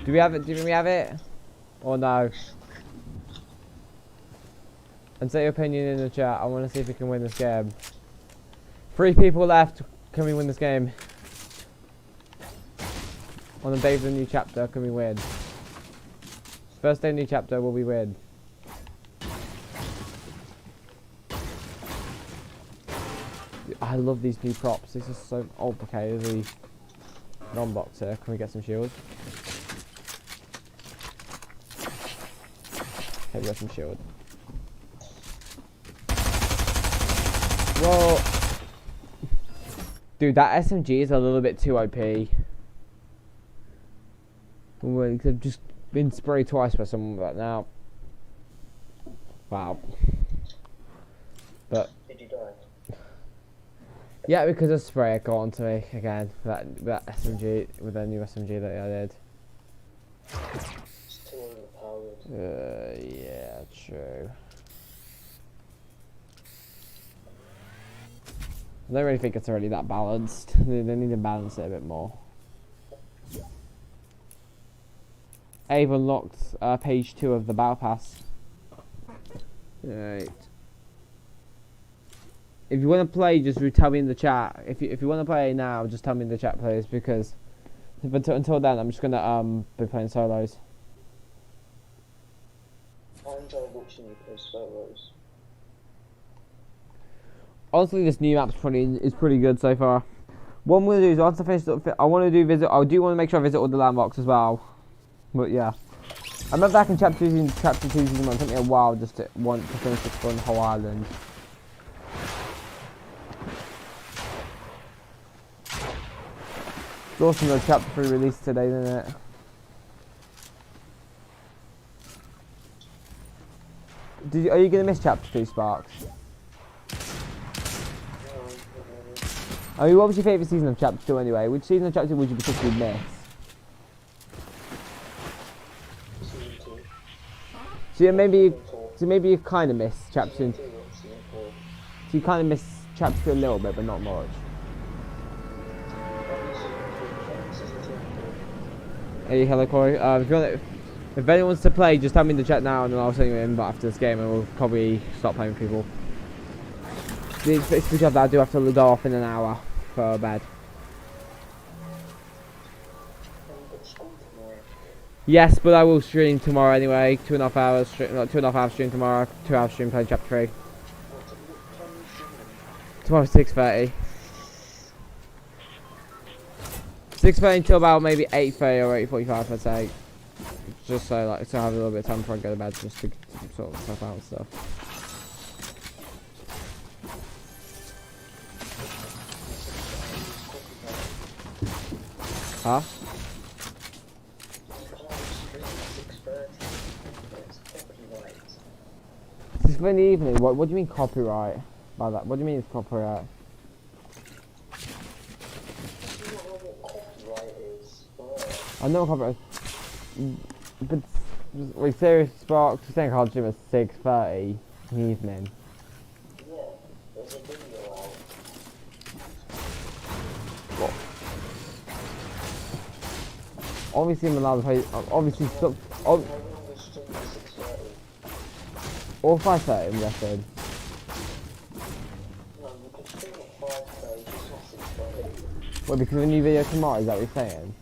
Do we have it? Do we have it? Or no? And say your opinion in the chat. I want to see if we can win this game. 3 people left. Can we win this game? On the day of the new chapter, can we win? First day of the new chapter, will we win? I love these new props. This is so... Oh, okay, there's a non-box here. Can we get some shields? Okay, we got some shield. Whoa! Dude, that SMG is a little bit too OP. I've just been sprayed twice by someone right now. Wow. But... Did you die? Yeah, because of spray got onto me again. That SMG, with the new SMG that I did. It's too overpowered. Yeah, true. I don't really think it's already that balanced. They need to balance it a bit more. I've unlocked page 2 of the Battle Pass. Right. If you want to play, just tell me in the chat. If you want to play now, just tell me in the chat, please, because until then, I'm just gonna be playing solos. I enjoy watching you play solos. Honestly, this new map's pretty good so far. What I'm gonna do is once I finish, I want to do visit. I do want to make sure I visit all the landmarks as well. But yeah, I remember back in chapter 2 season 1, it took me a while just to want to finish exploring the whole island. It's awesome that chapter 3 released today, isn't it? Are you gonna miss chapter 2, Sparks? I mean, what was your favourite season of chapter 2 anyway? Which season of chapter 2 would you particularly miss? So maybe you kind of miss chapter 2. So you kind of miss chapter 2 a little bit, but not much. Hey, hello Corey. If anyone wants to play, just tell me in the chat now, and then I'll send you an invite after this game, and we'll probably stop playing with people. It's because I do have to go off in an hour for bed. Yes, but I will stream tomorrow anyway. 2.5 hours stream, 2.5 hours stream tomorrow. 2 hours stream playing chapter 3. Tomorrow 6:30. 6:30 until about maybe 8:30 or 8:45, I'd say. Just so I have a little bit of time before I go to bed, just to sort of stuff out and stuff. Huh? 6:30 in the evening. What do you mean copyright by that? What do you mean it's copyright? I know copyright, but wait, serious Sparks, you think I'll stream at 6:30 in the evening? Yeah, there's a video out. What? Obviously I'm allowed to play, obviously stop, or 5:30 I'm guessing. No, you can stream at 5:30, just not 6:30. Wait, because of a new video tomorrow, is that what you're saying?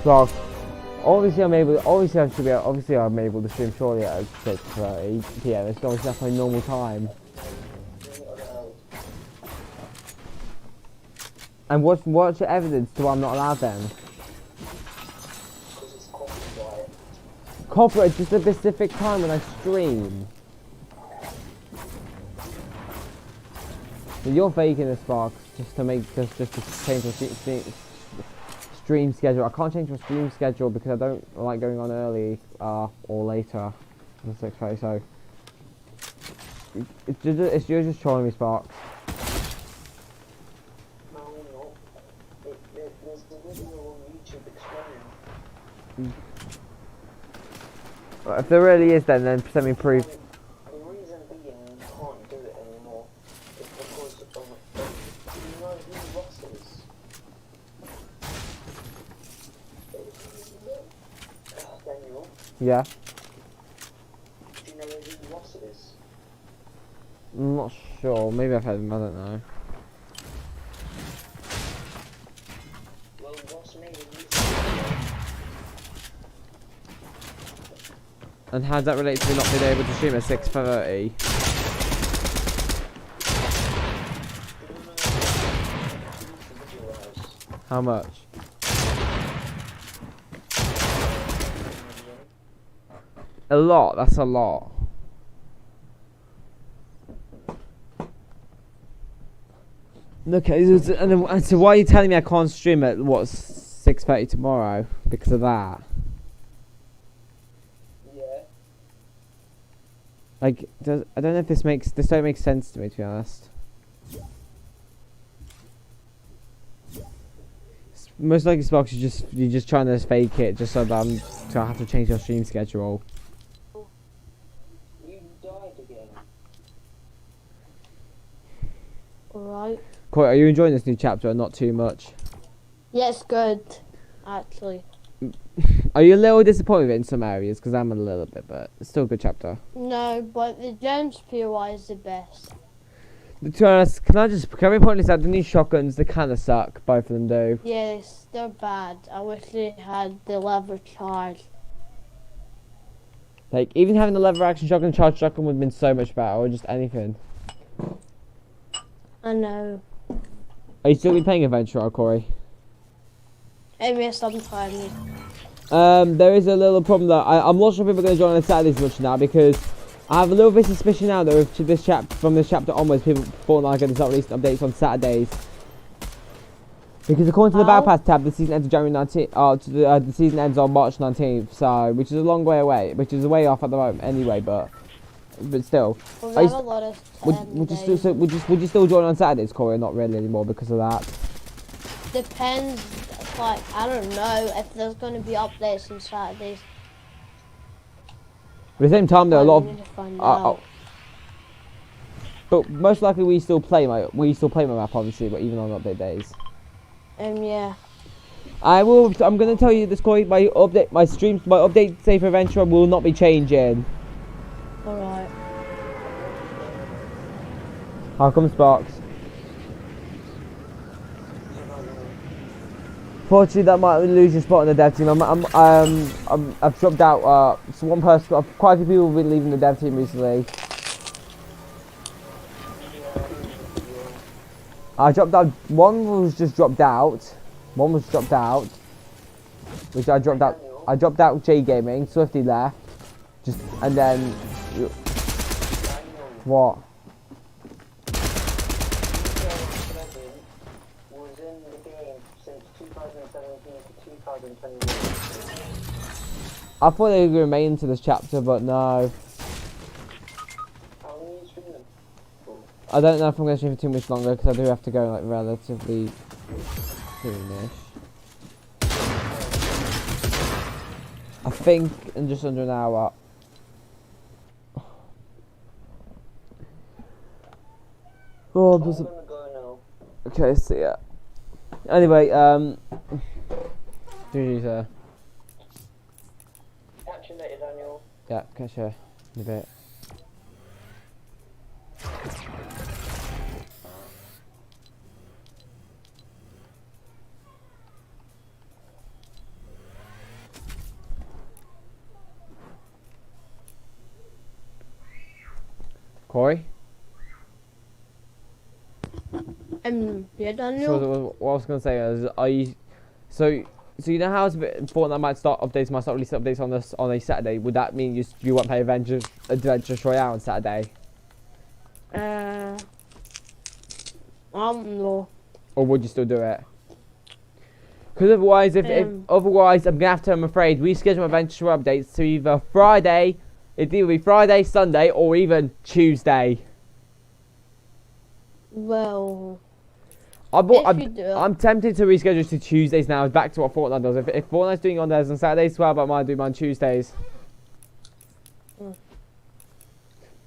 Sparks, obviously I'm able to stream surely at 6:30 PM, it's obviously that's my normal time. And what's your evidence to why I'm not allowed then? Because it's copyright. Copyright, just a specific time when I stream. So you're faking this, Sparks, just to change my stream schedule. I can't change my stream schedule because I don't like going on early or later than 6:30. So you're just trolling me, Sparks. No, no. There's the video on YouTube explaining. Well, if there really is, then send me proof. The reason being you can't do it anymore is because of, do you know who Ross is? Daniel, Yeah, do you know who Ross is? I'm not sure. Maybe I've heard him. I don't know. Well, Ross made a YouTube. And how does that relate to me not being able to stream at 6:30? How much? A lot. That's a lot. Okay, and so why are you telling me I can't stream at what 6:30 tomorrow because of that? Yeah. Like, I don't know if this don't make sense to me, to be honest. Most likely, Xbox, you're just trying to fake it, just so that so I have to change your stream schedule. You died again. Alright. Corey, are you enjoying this new chapter or not too much? Yes, good. Actually. Are you a little disappointed with it in some areas? Because I'm a little bit, but it's still a good chapter. No, but the James POI is the best. To be honest, can we point this out? The new shotguns, they kind of suck. Both of them do. Yes, they're bad. I wish they had the lever charge. Like, even having the lever action shotgun and charge shotgun would have been so much better, or just anything. I know. Are you still be playing Adventure, Corey? Maybe sometimes. There is a little problem that I'm not sure if people are going to join on Saturdays much now, because I have a little bit of suspicion now that from this chapter onwards, Fortnite are going to start releasing updates on Saturdays. Because according to the Battle Pass tab, the season ends on January 19th. The season ends on March 19th, so which is a long way away, which is way off at the moment anyway. But still, Well, we have a lot of would you still join on Saturdays, Corey? Or not really anymore because of that. Depends. Like, I don't know if there's going to be updates on Saturdays. But at the same time, there are a lot We need of. to find out. But most likely, we still play my map, obviously, but even on update days. Yeah. I'm gonna tell you this, Corey. My update save for Adventure will not be changing. Alright. How come, Sparks? Fortunately, that might lose your spot in the dev team. I've dropped out. So quite a few people have been leaving the dev team recently. I dropped out. One was just dropped out. One was dropped out. Which I dropped out. I dropped out J Gaming. Swifty left. And then. What? Was in the game since 2017 to 2021. I thought they would remain to this chapter, but no. How long are you streaming? I don't know if I'm going to stream for too much longer because I do have to go like relatively soonish. I think in just under an hour. Oh, there's I'm a... gonna go now. Okay, see ya. Anyway, GG, sir. Catch you later, Daniel. Yeah, catch you in a bit. Corey? Yeah, Daniel. So what I was gonna say is, so you know how it's a bit Fortnite might start releasing updates on a Saturday. Would that mean you won't play Adventures Royale on Saturday? I don't know. Or would you still do it? Because otherwise, otherwise, I'm gonna have to, I'm afraid, reschedule my Adventure updates to either Friday. It'd either be Friday, Sunday, or even Tuesday. Well, I'm tempted to reschedule to Tuesdays now. Back to what Fortnite does. If Fortnite's doing on theirs on Saturdays, well, I might do mine Tuesdays.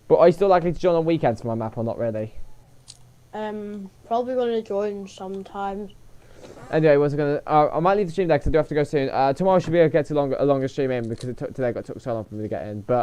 But are you still likely to join on weekends for my map or not really? probably gonna join sometimes. Anyway, I might leave the stream there because I do have to go soon. Tomorrow should be able to get to a longer stream in because today took so long for me to get in. But